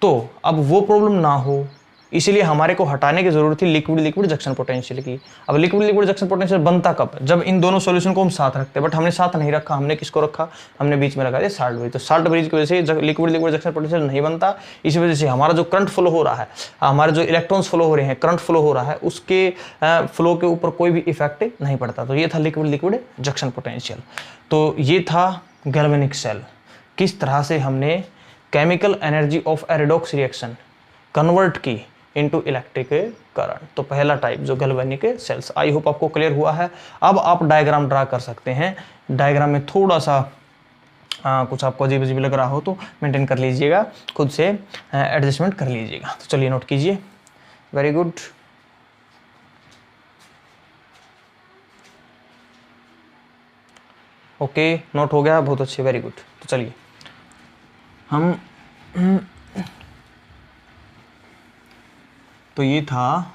तो अब वो प्रॉब्लम ना हो, इसलिए हमारे को हटाने की जरूरत थी लिक्विड जंक्शन पोटेंशियल की। अब लिक्विड जंक्शन पोटेंशियल बनता कब, जब इन दोनों सॉल्यूशन को हम साथ रखते हैं, बट हमने साथ नहीं रखा, हमने किसको रखा, हमने बीच में रखा है साल्ट ब्रिज। तो साल्ट ब्रिज की वजह से लिक्विड जंक्शन पोटेंशियल नहीं बनता, इसी वजह से हमारा जो करंट फ्लो हो रहा है, हमारे जो इलेक्ट्रॉन्स फ्लो हो रहे हैं, करंट फ्लो हो रहा है, उसके फ्लो के ऊपर कोई भी इफेक्ट नहीं पड़ता। तो ये था लिक्विड जंक्शन पोटेंशियल। तो ये था गैल्वेनिक सेल, किस तरह से हमने chemical energy of A redox reaction convert की इनटू इलेक्ट्रिक करंट। तो पहला टाइप जो गैल्वेनिक सेल्स, आई होप आपको क्लियर हुआ है। अब आप डायग्राम ड्रा कर सकते हैं, डायग्राम में थोड़ा सा कुछ आपको अजीब लग रहा हो तो मेंटेन कर लीजिएगा, खुद से एडजस्टमेंट कर लीजिएगा। तो चलिए नोट कीजिए, वेरी गुड। ओके, नोट हो गया, बहुत अच्छे, वेरी गुड। तो चलिए हम तो ये था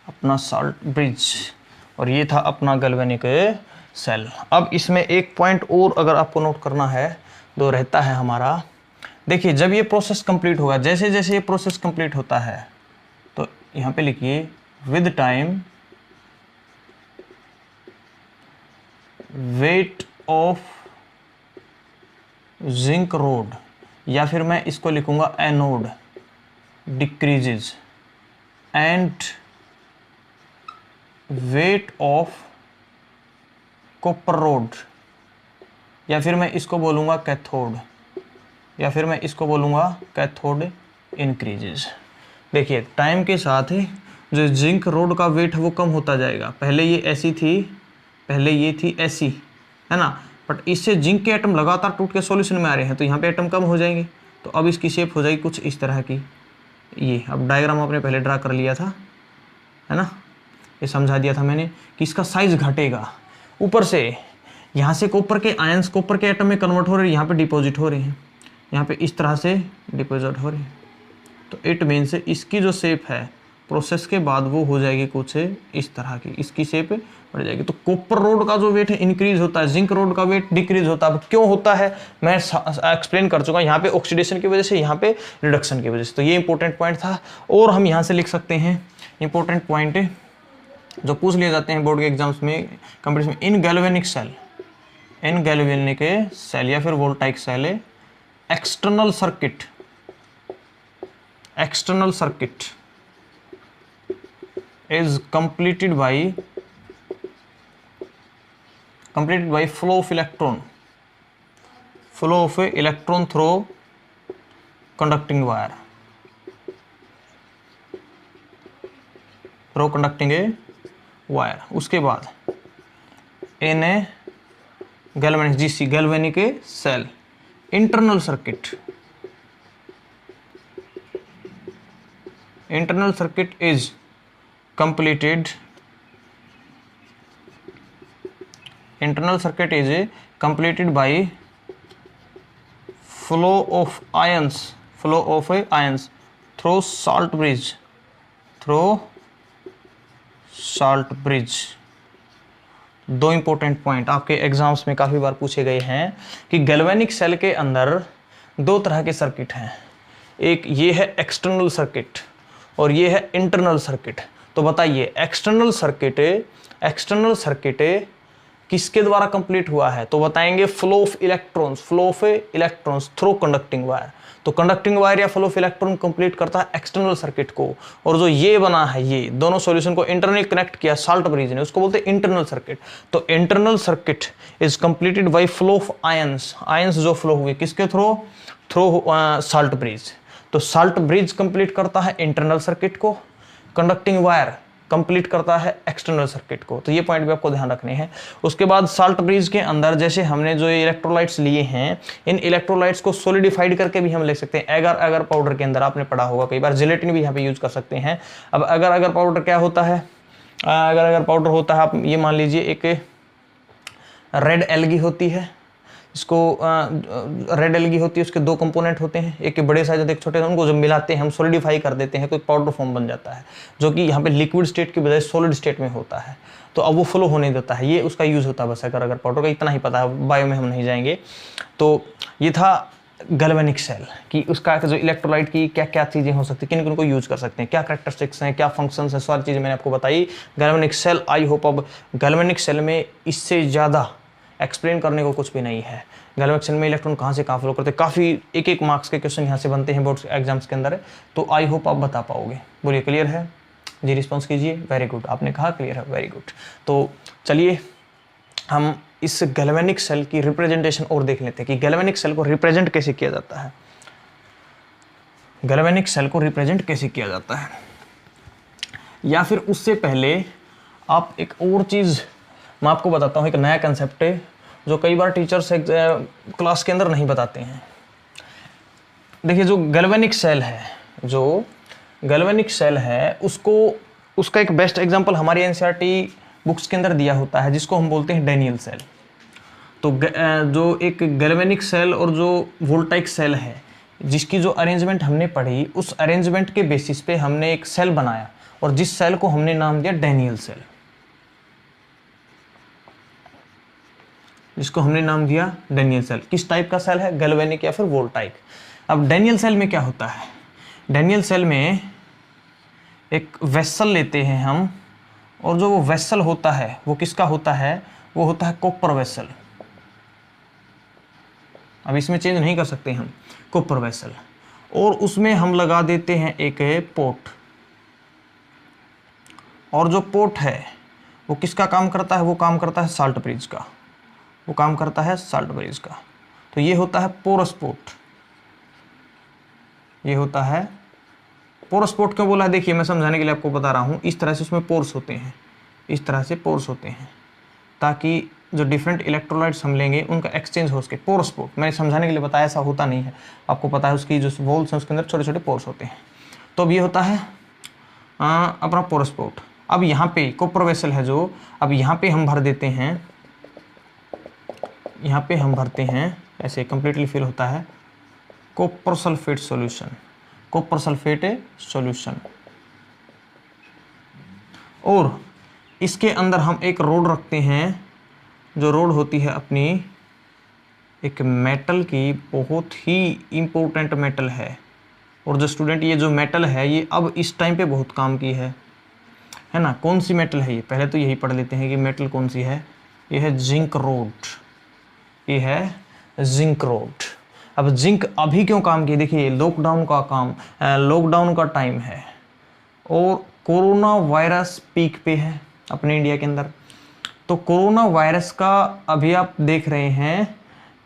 अपना साल्ट ब्रिज और ये था अपना गैल्वेनिक सेल। अब इसमें एक पॉइंट और अगर आपको नोट करना है तो रहता है हमारा, देखिए जब ये प्रोसेस कंप्लीट होगा, जैसे जैसे ये प्रोसेस कंप्लीट होता है, तो यहाँ पे लिखिए with time weight of zinc road, या फिर मैं इसको लिखूंगा anode, decreases and weight of copper road, या फिर मैं इसको बोलूंगा कैथोड, या फिर मैं इसको बोलूंगा कैथोड इंक्रीजेज। देखिए टाइम के साथ जो जिंक रोड का वेट है वो कम होता जाएगा। पहले ये ऐसी थी, पहले ये थी ऐसी, है ना, बट इससे जिंक के एटम लगातार टूट के सॉल्यूशन में आ रहे हैं, तो यहाँ पे एटम कम हो जाएंगे, तो अब इसकी शेप हो जाएगी कुछ इस तरह की। ये अब डायग्राम आपने पहले ड्रा कर लिया था, है ना, ये समझा दिया था मैंने कि इसका साइज घटेगा। ऊपर से यहाँ से कॉपर के आयंस कॉपर के एटम में कन्वर्ट हो रहे हैं, यहाँ पे डिपॉजिट हो रहे हैं, यहाँ पे इस तरह से डिपॉजिट हो रहे हैं, तो इट मीन्स इसकी जो शेप है प्रोसेस के बाद वो हो जाएगी कुछ इस तरह की, इसकी शेप बढ़ जाएगी। तो कॉपर रोड का जो वेट है इंक्रीज होता है, जिंक रोड का वेट डिक्रीज होता है। अब क्यों होता है मैं एक्सप्लेन कर चुका, यहाँ पे ऑक्सीडेशन की वजह से, यहाँ पे रिडक्शन की वजह से। तो ये इंपॉर्टेंट पॉइंट था। और हम यहाँ से लिख सकते हैं इंपॉर्टेंट पॉइंट जो पूछ लिए जाते हैं बोर्ड के एग्जाम्स में, कंपटीशन में, in galvanic cell, in galvanic cell या फिर voltaic cell, external circuit, external circuit is completed by flow of electron through conducting wire, उसके बाद in a galvanic GC galvanic cell, internal circuit is completed, internal circuit is completed by flow of ions through salt bridge, दो important point आपके exams में काफी बार पूछे गए हैं कि गैल्वेनिक सेल के अंदर दो तरह के सर्किट हैं, एक ये है एक्सटर्नल सर्किट और ये है इंटरनल सर्किट। तो बताइए एक्सटर्नल सर्किट किसके द्वारा कंप्लीट हुआ है, तो बताएंगे flow of electrons through conducting wire. तो कंडक्टिंग वायर या फ्लो ऑफ इलेक्ट्रॉन कंप्लीट करता है एक्सटर्नल सर्किट को, और जो ये बना है, ये दोनों सॉल्यूशन को इंटरनली कनेक्ट किया साल्ट ब्रिज ने, उसको बोलते हैं इंटरनल सर्किट। तो internal circuit is completed by flow of ions जो फ्लो हुए किसके थ्रू साल्ट ब्रिज। तो साल्ट ब्रिज कंप्लीट करता है इंटरनल सर्किट को, कंडक्टिंग वायर कंप्लीट करता है एक्सटर्नल सर्किट को। तो ये पॉइंट भी आपको ध्यान रखने हैं। उसके बाद साल्ट ब्रिज के अंदर जैसे हमने जो इलेक्ट्रोलाइट्स लिए हैं, इन इलेक्ट्रोलाइट्स को सॉलिडिफाइड करके भी हम ले सकते हैं। अगर पाउडर के अंदर आपने पढ़ा होगा कई बार, जिलेटिन भी यहाँ पे यूज कर सकते हैं। अब अगर पाउडर क्या होता है, अगर पाउडर होता है, आप ये मान लीजिए एक रेड एल्गी होती है, इसको रेड एल्गी होती है, उसके दो कंपोनेंट होते हैं, एक के बड़े साइज होते हैं, एक छोटे, उनको जब मिलाते हैं हम सॉलिडिफाई कर देते हैं तो एक पाउडर फॉर्म बन जाता है, जो कि यहाँ पे लिक्विड स्टेट की बजाय सॉलिड स्टेट में होता है। तो अब वो फ्लो होने देता है, ये उसका यूज होता है। बस अगर पाउडर का इतना ही पता है, बायो में हम नहीं जाएंगे। तो ये था गैल्वेनिक सेल कि उसका जो इलेक्ट्रोलाइट की क्या क्या चीज़ें हो सकती हैं, किन को यूज कर सकते हैं, क्या कैरेक्टरिस्टिक्स हैं, क्या फंक्शंस हैं, सारी चीज़ें मैंने आपको बताई। गैल्वेनिक सेल, आई होप अब गैल्वेनिक सेल में इससे ज़्यादा एक्सप्लेन करने को कुछ भी नहीं है। गैल्वेनिक सेल में इलेक्ट्रॉन कहाँ से कहाँ फ्लो करते हैं, काफ़ी एक मार्क्स के क्वेश्चन यहाँ से बनते हैं बोर्ड एग्जाम्स के अंदर। तो आई होप आप बता पाओगे। बोलिए क्लियर है जी, रिस्पॉन्स कीजिए। वेरी गुड, आपने कहा क्लियर है, वेरी गुड। तो चलिए हम इस गैल्वेनिक सेल की रिप्रेजेंटेशन और देख लेते हैं कि गैल्वेनिक सेल को रिप्रेजेंट कैसे किया जाता है। गैल्वेनिक सेल को रिप्रेजेंट कैसे किया जाता है, या फिर उससे पहले आप एक और चीज़ मैं आपको बताता हूँ, एक नया कंसेप्ट है जो कई बार टीचर्स क्लास के अंदर नहीं बताते हैं। देखिए जो गैल्वेनिक सेल है उसको, उसका एक बेस्ट एग्जांपल हमारी एनसीईआरटी बुक्स के अंदर दिया होता है, जिसको हम बोलते हैं डैनियल सेल। तो जो एक गैल्वेनिक सेल और जो वोल्टाइक सेल है, जिसकी जो अरेंजमेंट हमने पढ़ी, उस अरेंजमेंट के बेसिस पे हमने एक सेल बनाया और जिस सेल को हमने नाम दिया डैनियल सेल, जिसको हमने नाम दिया डैनियल सेल। किस टाइप का सेल है? गैल्वेनिक या फिर वोल्टाइक। अब डैनियल सेल में क्या होता है? डैनियल सेल में एक वेसल लेते हैं हम, और जो वो वेसल होता है वो किसका होता है? वो होता है कॉपर वेसल। अब इसमें चेंज नहीं कर सकते हम, कॉपर वेसल। और उसमें हम लगा देते हैं एक पोर्ट, और जो पोर्ट है वो किसका काम करता है? वो काम करता है साल्ट ब्रिज का, वो काम करता है साल्ट ब्रिज का। तो ये होता है पोरस पोर्ट, ये होता है पोरस पोर्ट। क्यों बोला है? देखिए मैं समझाने के लिए आपको बता रहा हूँ। इस तरह से उसमें पोर्स होते हैं, इस तरह से पोर्स होते हैं, ताकि जो डिफरेंट इलेक्ट्रोलाइट्स हम लेंगे उनका एक्सचेंज हो सके। पोरस पोर्ट मैंने समझाने के लिए बताया, ऐसा होता नहीं है, आपको पता है उसकी जो वॉल्स हैं उसके अंदर छोटे छोटे पोर्स होते हैं। तो अब ये होता है अपना पोरस पोर्ट। अब यहाँ पे कॉपर वेसल है जो, अब यहाँ पे हम भर देते हैं, यहाँ पे हम भरते हैं, ऐसे कंप्लीटली फिल होता है copper sulphate solution, copper sulphate solution. और इसके अंदर हम एक रोड रखते हैं, जो रोड होती है अपनी एक मेटल की, बहुत ही इम्पोर्टेंट मेटल है। और जो स्टूडेंट ये जो मेटल है ये अब इस टाइम पे बहुत काम की है ना। कौन सी मेटल है ये? पहले तो यही पढ़ लेते हैं कि मेटल कौन सी है। ये है जिंक रोड, ये है जिंक रोड। अब जिंक अभी क्यों काम की? देखिए लॉकडाउन का काम, लॉकडाउन का टाइम है और कोरोना वायरस पीक पे है अपने इंडिया के अंदर। तो कोरोना वायरस का अभी आप देख रहे हैं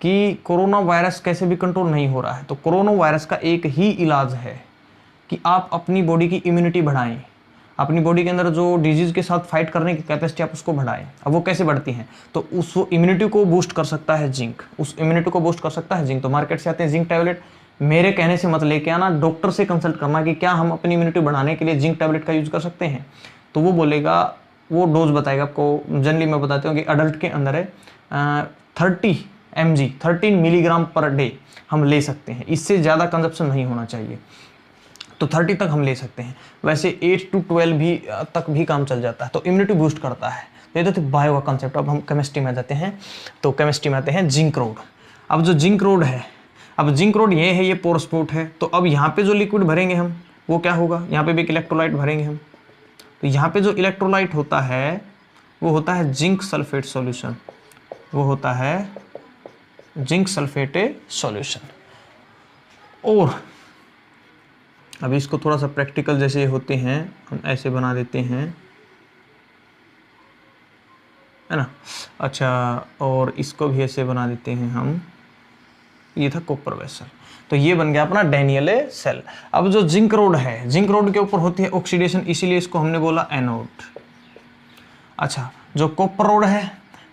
कि कोरोना वायरस कैसे भी कंट्रोल नहीं हो रहा है। तो कोरोना वायरस का एक ही इलाज है कि आप अपनी बॉडी की इम्यूनिटी बढ़ाएं, अपनी बॉडी के अंदर जो डिजीज के साथ फाइट करने की कैपेसिटी आप उसको बढ़ाएं। अब वो कैसे बढ़ती हैं? तो उस इम्यूनिटी को बूस्ट कर सकता है जिंक, उस इम्यूनिटी को बूस्ट कर सकता है जिंक। तो मार्केट से आते हैं जिंक टैबलेट, मेरे कहने से मत लेके आना, डॉक्टर से कंसल्ट करना कि क्या हम अपनी इम्यूनिटी बढ़ाने के लिए जिंक टैबलेट का यूज कर सकते हैं। तो वो बोलेगा, वो डोज बताएगा आपको। जनरली मैं बताता हूँ कि अडल्ट के अंदर है 30 mg 13 मिलीग्राम पर डे हम ले सकते हैं, इससे ज़्यादा कंजप्शन नहीं होना चाहिए। तो 30 तक हम ले सकते हैं। वैसे 8 to 12 भी तक भी काम चल जाता है। तो इम्यूनिटी बूस्ट करता है। तो ये तो बायो का कंसेप्ट। अब हम केमिस्ट्री में जाते हैं, तो केमिस्ट्री में आते हैं जिंक रोड। अब जो जिंक रोड है, अब जिंक रोड ये है, ये पोरस पोर्ट है। तो अब यहाँ पे जो लिक्विड भरेंगे हम, वो क्या होगा? यहाँ पे भी एक इलेक्ट्रोलाइट भरेंगे हम। तो यहाँ पे जो इलेक्ट्रोलाइट होता है वो होता है जिंक सल्फेट सॉल्यूशन, वो होता है जिंक सल्फेट सॉल्यूशन। और अभी इसको थोड़ा सा प्रैक्टिकल जैसे होते हैं हम ऐसे बना देते हैं, है ना। अच्छा, और इसको भी ऐसे बना देते हैं हम। ये था कॉपर वेसल। तो ये बन गया अपना डैनियल सेल। अब जो जिंक रोड है, जिंक रोड के ऊपर होती है ऑक्सीडेशन, इसीलिए इसको हमने बोला एनोड। अच्छा, जो कॉपर रोड है,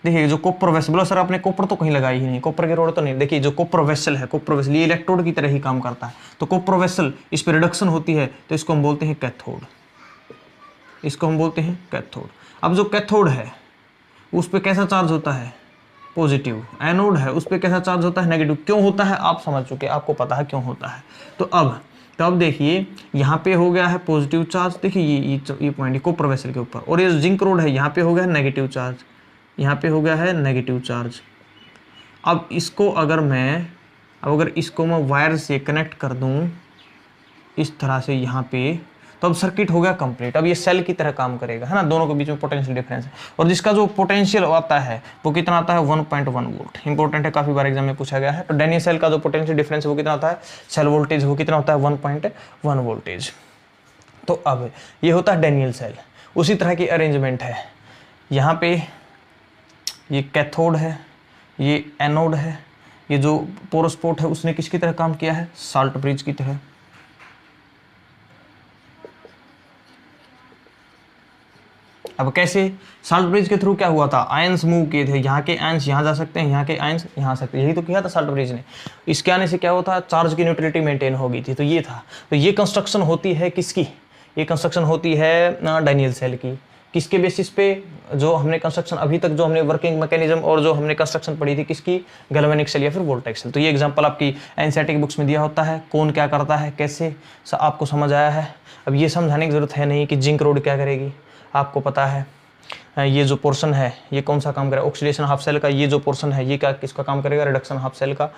देखिए जो कॉपर वेसल, बोला सर आपने कॉपर तो कहीं लगाई ही नहीं, कॉपर के रोड तो नहीं। देखिए जो कॉपर वेसल है, कॉपर वेसल ये इलेक्ट्रोड की तरह ही काम करता है। तो कॉपर वेसल, इस पर रिडक्शन होती है तो इसको हम बोलते हैं कैथोड, इसको हम बोलते हैं कैथोड। अब जो कैथोड है उस पर कैसा चार्ज होता है? पॉजिटिव। एनोड है उस पर कैसा चार्ज होता है? नेगेटिव। क्यों होता है आप समझ चुके, आपको पता है क्यों होता है। तो अब देखिए यहाँ पे हो गया है पॉजिटिव चार्ज, देखिए ये पॉइंट कॉपर वेसल के ऊपर, और ये जिंक रोड है यहाँ पे हो गया है नेगेटिव चार्ज, यहाँ पे हो गया है नेगेटिव चार्ज। अब इसको अगर इसको मैं वायर से कनेक्ट कर दूं इस तरह से यहाँ पे, तो अब सर्किट हो गया कंप्लीट। अब ये सेल की तरह काम करेगा, है ना। दोनों के बीच में पोटेंशियल डिफरेंस है, और जिसका जो पोटेंशियल आता है वो कितना आता है? 1.1 वोल्ट। इंपॉर्टेंट है, काफी बार एग्जाम में पूछा गया है। तो डैनियल सेल का जो पोटेंशियल डिफरेंस है वो कितना आता है? सेल वोल्टेज वो कितना होता है? 1.1 वोल्टेज। तो अब ये होता है डैनियल सेल। उसी तरह की अरेंजमेंट है। यहाँ पे ये कैथोड है, ये एनोड है, ये जो पोरस पोर्ट है उसने किसकी तरह काम किया है? साल्ट ब्रिज की तरह। अब कैसे? साल्ट ब्रिज के थ्रू क्या हुआ था? आयंस मूव किए थे, यहाँ के आयंस यहाँ जा सकते हैं, यहाँ के आयंस यहाँ आ सकते हैं, यही तो किया था साल्ट ब्रिज ने। इसके आने से क्या होता है? चार्ज की न्यूट्रलिटी मेंटेन हो गई थी। तो ये था। तो ये कंस्ट्रक्शन होती है किसकी? ये कंस्ट्रक्शन होती है डैनियल सेल की। किसके बेसिस पे, जो हमने कंस्ट्रक्शन अभी तक जो हमने वर्किंग मैकेनिज्म और जो हमने कंस्ट्रक्शन पढ़ी थी किसकी, गैल्वेनिक सेल या फिर वोल्टाइक सेल। तो ये एग्जांपल आपकी एनसीईआरटी की बुक्स में दिया होता है, कौन क्या करता है, कैसे, आपको समझ आया है। अब ये समझाने की जरूरत है नहीं कि जिंक रोड क्या करेगी, आपको पता है। ये जो पोर्शन है ये कौन सा काम करेगा, ऑक्सीडेशन हाफ सेल का। ये जो पोर्शन है ये क्या किसका काम करेगा, रिडक्शन हाफ सेल का।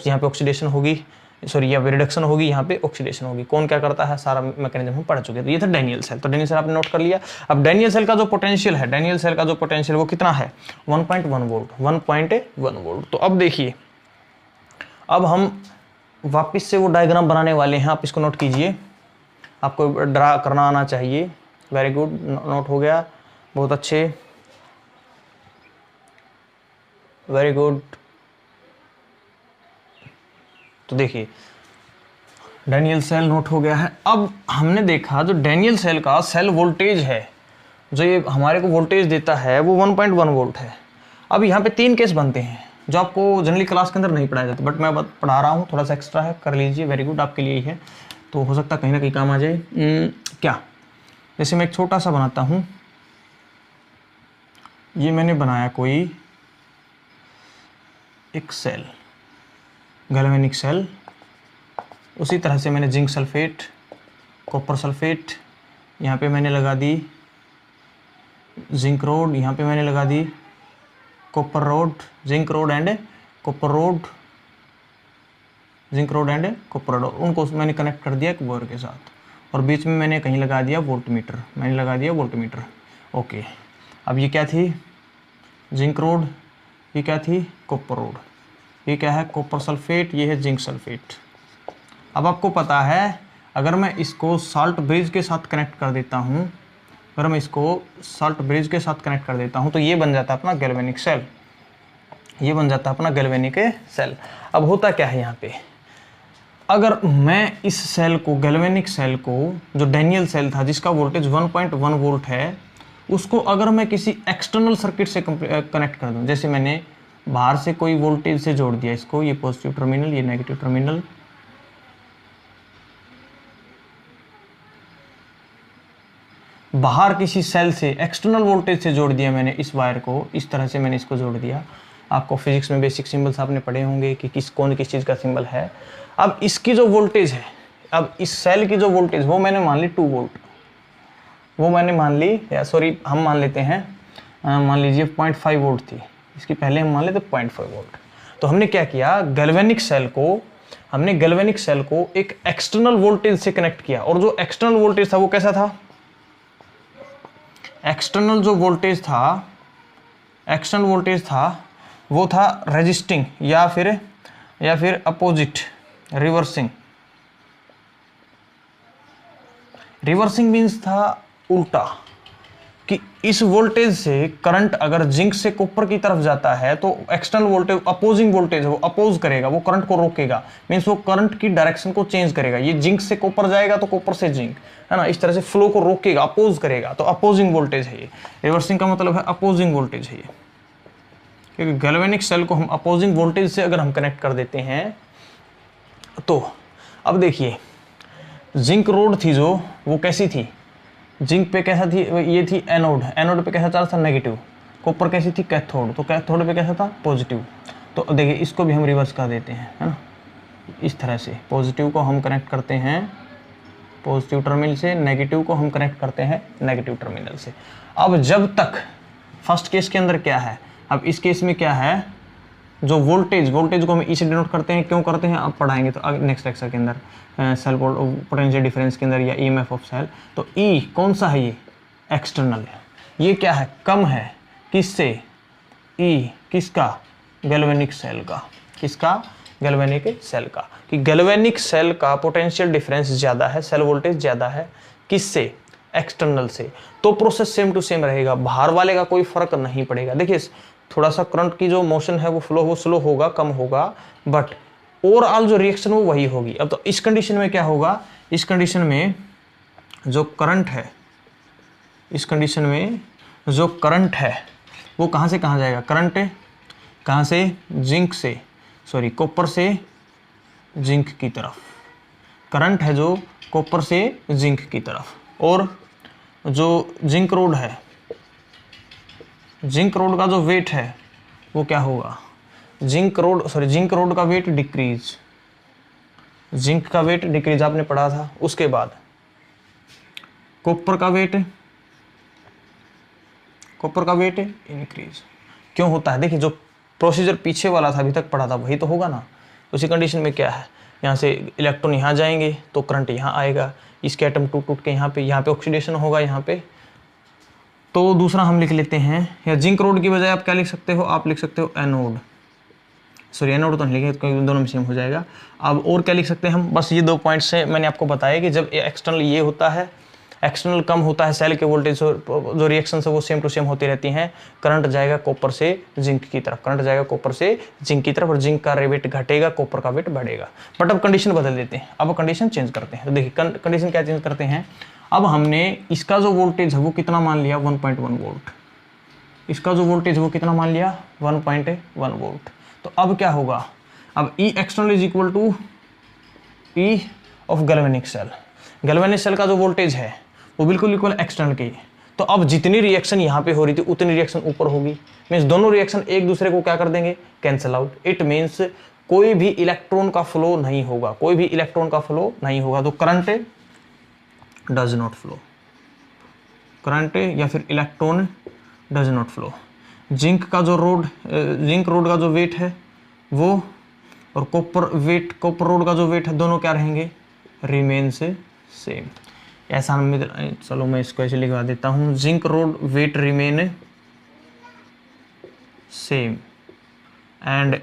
यहाँ पे ऑक्सीडेशन होगी, सॉरी यहाँ पे रिडक्शन होगी, यहाँ पे ऑक्सीडेशन होगी। कौन क्या करता है सारा मैकेनिज्म हम पढ़ चुके हैं। तो ये था डैनियल सेल। तो डैनियल सेल आपने नोट कर लिया। अब डैनियल सेल का जो पोटेंशियल है, डैनियल सेल का जो पोटेंशियल वो कितना है, 1.1 वोल्ट, 1.1 वोल्ट। तो अब देखिए, अब हम वापस से वो डायग्राम बनाने वाले हैं, आप इसको नोट कीजिए, आपको ड्रा करना आना चाहिए। वेरी गुड, नोट हो गया, बहुत अच्छे, वेरी गुड। तो देखिए डैनियल सेल नोट हो गया है। अब हमने देखा जो डैनियल सेल का सेल वोल्टेज है, जो ये हमारे को वोल्टेज देता है वो 1.1 वोल्ट है। अब यहाँ पे 3 केस बनते हैं जो आपको जनरली क्लास के अंदर नहीं पढ़ाया जाता, बट मैं पढ़ा रहा हूँ, थोड़ा सा एक्स्ट्रा है, कर लीजिए, वेरी गुड, आपके लिए ही है, तो हो सकता है कहीं ना कहीं काम आ जाए। क्या, जैसे मैं एक छोटा सा बनाता हूँ, ये मैंने बनाया कोई एक सेल, गैल्वेनिक सेल। उसी तरह से मैंने जिंक सल्फेट, कॉपर सल्फेट, यहाँ पे मैंने लगा दी जिंक रोड, यहाँ पे मैंने लगा दी copper rod, zinc rod and copper rod, zinc rod and copper rod, उनको मैंने कनेक्ट कर दिया एक वायर के साथ, और बीच में मैंने कहीं लगा दिया वोल्टमीटर, मैंने लगा दिया वोल्टमीटर। ओके, अब ये क्या थी, जिंक रोड, ये क्या थी, कॉपर रोड, ये क्या है, कॉपर सल्फेट, ये है जिंक सल्फेट। अब आपको पता है अगर मैं इसको साल्ट ब्रिज के साथ कनेक्ट कर देता हूँ, अगर मैं इसको साल्ट ब्रिज के साथ कनेक्ट कर देता हूँ तो ये बन जाता है अपना गैल्वेनिक सेल, ये बन जाता है अपना गैल्वेनिक सेल। अब होता क्या है यहाँ पे, अगर मैं इस सेल को, गैल्वेनिक सेल को, जो डैनियल सेल था जिसका वोल्टेज 1.1 वोल्ट है, उसको अगर मैं किसी एक्सटर्नल सर्किट से कनेक्ट कर दूं, जैसे मैंने बाहर से कोई वोल्टेज से जोड़ दिया इसको, ये पॉजिटिव टर्मिनल, ये नेगेटिव टर्मिनल, बाहर किसी सेल से एक्सटर्नल वोल्टेज से जोड़ दिया मैंने इस वायर को, इस तरह से मैंने इसको जोड़ दिया। आपको फिजिक्स में बेसिक सिंबल्स आपने पढ़े होंगे कि कौन किस चीज़ का सिंबल है। अब इसकी जो वोल्टेज है, अब इस सेल की जो वोल्टेज वो मैंने मान ली 2 वोल्ट, वो मैंने मान ली, या सॉरी हम मान लेते हैं, मान लीजिए 0.5 वोल्ट थी, इसकी पहले हम मान लेते 0.5 वोल्ट। तो हमने क्या किया, गैल्वेनिक सेल को, हमने गैल्वेनिक सेल को एक एक्सटर्नल वोल्टेज से कनेक्ट किया, और जो एक्सटर्नल वोल्टेज था वो कैसा था, एक्सटर्नल जो वोल्टेज था, एक्सटर्नल वोल्टेज था वो था रेजिस्टिंग या फिर अपोजिट, रिवर्सिंग। रिवर्सिंग मीन्स था उल्टा, कि इस वोल्टेज से करंट अगर जिंक से कॉपर की तरफ जाता है तो एक्सटर्नल वोल्टेज अपोजिंग वोल्टेज है, वो अपोज करेगा, वो करंट को रोकेगा, मीन्स वो करंट की डायरेक्शन को चेंज करेगा। ये जिंक से कॉपर जाएगा तो कॉपर से जिंक, है ना, इस तरह से फ्लो को रोकेगा, अपोज करेगा, तो अपोजिंग वोल्टेज है ये। रिवर्सिंग का मतलब है अपोजिंग वोल्टेज है ये, क्योंकि गैल्वेनिक सेल को हम अपोजिंग वोल्टेज से अगर हम कनेक्ट कर देते हैं तो, अब देखिए जिंक रोड थी जो, वो कैसी थी, जिंक पे कैसा थी, ये थी एनोड, एनोड पे कैसा चार्ज था, नेगेटिव। कॉपर कैसी थी, कैथोड, तो कैथोड पे कैसा था, पॉजिटिव। तो देखिए इसको भी हम रिवर्स कर देते हैं, है ना, इस तरह से पॉजिटिव को हम कनेक्ट करते हैं पॉजिटिव टर्मिनल से, नेगेटिव को हम कनेक्ट करते हैं नेगेटिव टर्मिनल से। अब जब तक फर्स्ट केस के अंदर क्या है, अब इस केस में क्या है, जो वोल्टेज को हम ई से डिनोट करते हैं, क्यों करते हैं आप पढ़ाएंगे तो नेक्स्ट लेक्चर के अंदर, सेल पोटेंशियल डिफरेंस के अंदर, या ईएमएफ ऑफ सेल। तो ई कौन सा है, ये एक्सटर्नल है, ये क्या है, कम है, किससे, ई किसका, गैल्वेनिक सेल का, किसका, गैल्वेनिक सेल का, कि गैल्वेनिक सेल का पोटेंशियल डिफरेंस ज़्यादा है, सेल वोल्टेज ज़्यादा है, किससे, एक्सटर्नल से। तो प्रोसेस सेम टू सेम रहेगा, बाहर वाले का कोई फर्क नहीं पड़ेगा। देखिए थोड़ा सा करंट की जो मोशन है वो स्लो होगा, कम होगा, बट ओवरऑल जो रिएक्शन वो वही होगी। अब तो इस कंडीशन में क्या होगा, इस कंडीशन में जो करंट है, इस कंडीशन में जो करंट है वो कहाँ से कहाँ जाएगा, करंट कहाँ से, जिंक से, सॉरी कॉपर से जिंक की तरफ, करंट है जो कॉपर से जिंक की तरफ, और जो जिंक रोड है जिंक रोड का जो वेट है वो क्या होगा, जिंक रोड का वेट डिक्रीज, जिंक का वेट डिक्रीज आपने पढ़ा था। उसके बाद कॉपर का वेट इंक्रीज। क्यों होता है, देखिए जो प्रोसीजर पीछे वाला था अभी तक पढ़ा था वही तो होगा ना। उसी कंडीशन में क्या है, यहाँ से इलेक्ट्रॉन यहाँ जाएंगे तो करंट यहाँ आएगा, इसके एटम टूट के यहाँ पे ऑक्सीडेशन होगा यहाँ पे। तो दूसरा हम लिख लेते हैं, या जिंक रोड की बजाय आप क्या लिख सकते हो, आप लिख सकते हो एनोड, सॉरी एनोड तो नहीं लिखेंगे क्योंकि दोनों में सेम हो जाएगा। अब और क्या लिख सकते हैं हम, बस ये 2 पॉइंट्स से मैंने आपको बताया कि जब एक्सटर्नल ये होता है, एक्सटर्नल कम होता है, सेल के वोल्टेज जो रिएक्शन है वो सेम टू सेम होती रहती हैं, करंट जाएगा कॉपर से जिंक की तरफ, और जिंक का वेट घटेगा, कॉपर का वेट बढ़ेगा। बट अब कंडीशन बदल देते हैं, अब कंडीशन चेंज करते हैं। तो देखिए कंडीशन क्या चेंज करते हैं, अब हमने इसका जो वोल्टेज है वो कितना मान लिया, 1.1 वोल्ट, इसका जो वोल्टेज है वो कितना मान लिया, 1.1 वोल्ट। तो अब क्या होगा, अब E external is equal to E of galvanic cell, galvanic cell का जो वोल्टेज है वो बिल्कुल इक्वल एक्सटर्नल के। तो अब जितनी रिएक्शन यहाँ पे हो रही थी उतनी रिएक्शन ऊपर होगी, मीन्स दोनों रिएक्शन एक दूसरे को क्या कर देंगे, कैंसिल आउट। इट मीन्स कोई भी इलेक्ट्रॉन का फ्लो नहीं होगा, तो current does not flow, current या फिर electron does not flow. Zinc road का जो वेट है वो, और कॉपर रोड का जो वेट है, दोनों क्या रहेंगे, रिमेन से सेम। ऐसा चलो मैं इसको ऐसे लिखवा देता हूँ, zinc rod weight remain same and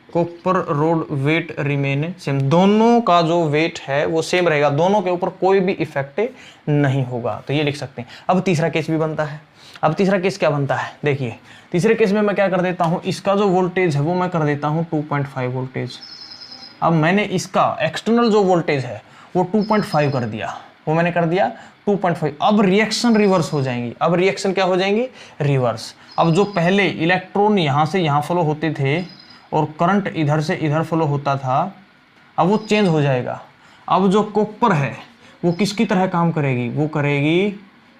copper rod weight remain same. दोनों का जो वेट है वो सेम रहेगा, दोनों के ऊपर कोई भी इफेक्ट नहीं होगा। तो ये लिख सकते हैं। अब तीसरा केस भी बनता है। अब तीसरा केस क्या बनता है, देखिए तीसरे केस में मैं क्या कर देता हूँ, इसका जो वोल्टेज है वो मैं कर देता हूँ 2.5 वोल्टेज। अब मैंने इसका एक्सटर्नल जो वोल्टेज है वो 2.5 कर दिया, वो मैंने कर दिया 2.5। अब रिएक्शन रिवर्स हो जाएंगी, अब रिएक्शन क्या हो जाएंगी, रिवर्स। अब जो पहले इलेक्ट्रॉन यहाँ से यहाँ फ्लो होते थे और करंट इधर से इधर फ्लो होता था, अब वो चेंज हो जाएगा। अब जो कॉपर है वो किसकी तरह काम करेगी, वो करेगी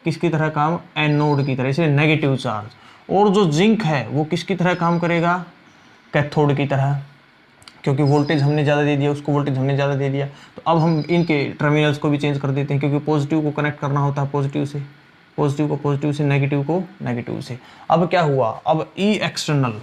किसकी तरह काम, एनोड की तरह, इसलिए नेगेटिव चार्ज। और जो जिंक है वो किसकी तरह काम करेगा, कैथोड की तरह, क्योंकि वोल्टेज हमने ज़्यादा दे दिया, उसको वोल्टेज हमने ज़्यादा दे दिया। तो अब हम इनके टर्मिनल्स को भी चेंज कर देते हैं, क्योंकि पॉजिटिव को कनेक्ट करना होता है पॉजिटिव को पॉजिटिव से, नेगेटिव को नेगेटिव से। अब क्या हुआ, अब ई एक्सटर्नल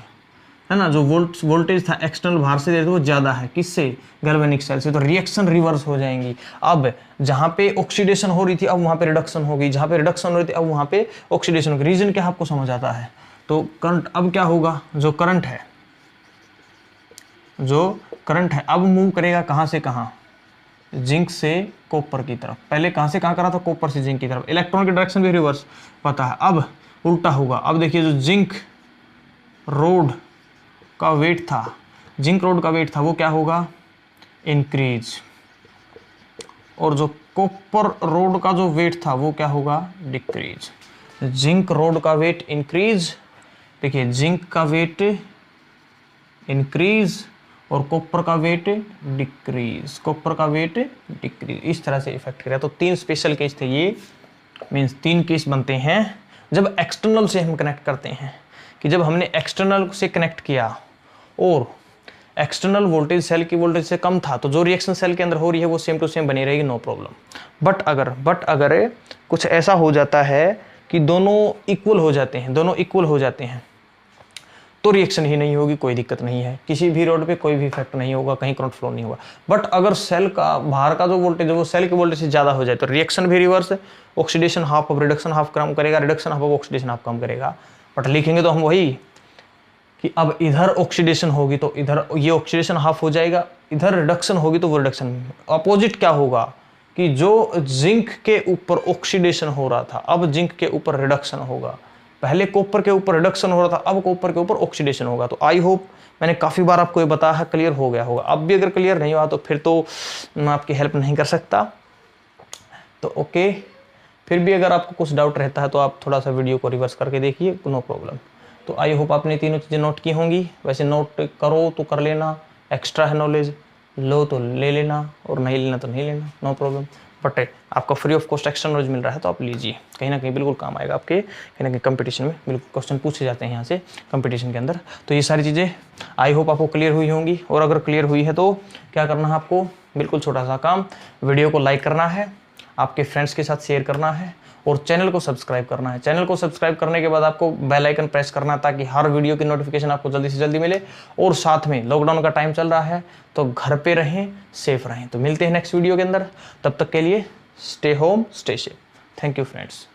है ना, जो वोल्टेज था एक्सटर्नल बाहर से दे तो वो ज़्यादा है, किससे, गैल्वेनिक सेल से। तो रिएक्शन रिवर्स हो जाएंगी। अब जहाँ पे ऑक्सीडेशन हो रही थी अब वहाँ पे रिडक्शन होगी, जहाँ पे रिडक्शन हो रही थी अब वहाँ पे ऑक्सीडेशन होगी। रीजन क्या आपको समझ आता है। तो करंट अब क्या होगा, जो करंट है अब मूव करेगा कहाँ से कहाँ, जिंक से कॉपर की तरफ। पहले कहाँ से कहाँ करा था, कॉपर से जिंक की तरफ। इलेक्ट्रॉन की डायरेक्शन भी रिवर्स पता है, अब उल्टा होगा। अब देखिए जो जिंक रोड का वेट था वो क्या होगा, इंक्रीज, और जो कॉपर रोड का जो वेट था वो क्या होगा, डिक्रीज। जिंक रोड का वेट इंक्रीज, देखिए जिंक का वेट इंक्रीज और कॉपर का वेट डिक्रीज, इस तरह से इफेक्ट करेगा। तो 3 स्पेशल केस थे ये, मीन्स 3 केस बनते हैं जब एक्सटर्नल से हम कनेक्ट करते हैं, कि जब हमने एक्सटर्नल से कनेक्ट किया और एक्सटर्नल वोल्टेज सेल की वोल्टेज से कम था, तो जो रिएक्शन सेल के अंदर हो रही है वो सेम टू सेम बनी रहेगी, नो प्रॉब्लम। बट अगर कुछ ऐसा हो जाता है कि दोनों इक्वल हो जाते हैं तो रिएक्शन ही नहीं होगी, कोई दिक्कत नहीं है, किसी भी रोड पे कोई भी इफेक्ट नहीं होगा, कहीं करंट फ्लो नहीं होगा। बट अगर सेल का बाहर का जो वोल्टेज है वो सेल के वोल्टेज से ज़्यादा हो जाए तो रिएक्शन भी reverse, oxidation half of reduction half कम करेगा, reduction half of oxidation half कम करेगा। बट लिखेंगे तो हम वही कि अब इधर ऑक्सीडेशन होगी तो इधर ये ऑक्सीडेशन हाफ हो जाएगा, इधर रिडक्शन होगी तो वो रिडक्शन। अपोजिट क्या होगा कि जो जिंक के ऊपर ऑक्सीडेशन हो रहा था अब जिंक के ऊपर रिडक्शन होगा, पहले कॉपर के ऊपर रिडक्शन हो रहा था अब कॉपर के ऊपर ऑक्सीडेशन होगा। तो आई होप मैंने काफ़ी बार आपको ये बताया है, क्लियर हो गया होगा। अब भी अगर क्लियर नहीं हुआ तो फिर तो मैं आपकी हेल्प नहीं कर सकता। तो ओके, फिर भी अगर आपको कुछ डाउट रहता है तो आप थोड़ा सा वीडियो को रिवर्स करके देखिए, नो प्रॉब्लम। तो आई होप आपने तीनों चीज़ें नोट की होंगी। वैसे नोट करो तो कर लेना, एक्स्ट्रा है नॉलेज, लो तो ले लेना और नहीं लेना तो नहीं लेना, नो प्रॉब्लम। बट आपका free of cost extra knowledge मिल रहा है तो आप लीजिए, कहीं ना कहीं बिल्कुल काम आएगा आपके, कहीं ना कहीं कंपटीशन में बिल्कुल क्वेश्चन पूछे जाते हैं यहाँ से कंपटीशन के अंदर। तो ये सारी चीज़ें आई होप आपको क्लियर हुई होंगी, और अगर क्लियर हुई है तो क्या करना है आपको, बिल्कुल छोटा सा काम, वीडियो को लाइक करना है, आपके फ्रेंड्स के साथ शेयर करना है, और चैनल को सब्सक्राइब करना है। चैनल को सब्सक्राइब करने के बाद आपको बेल आइकन प्रेस करना है ताकि हर वीडियो की नोटिफिकेशन आपको जल्दी से जल्दी मिले। और साथ में लॉकडाउन का टाइम चल रहा है तो घर पे रहें, सेफ रहें। तो मिलते हैं नेक्स्ट वीडियो के अंदर, तब तक के लिए stay home stay safe. Thank you friends.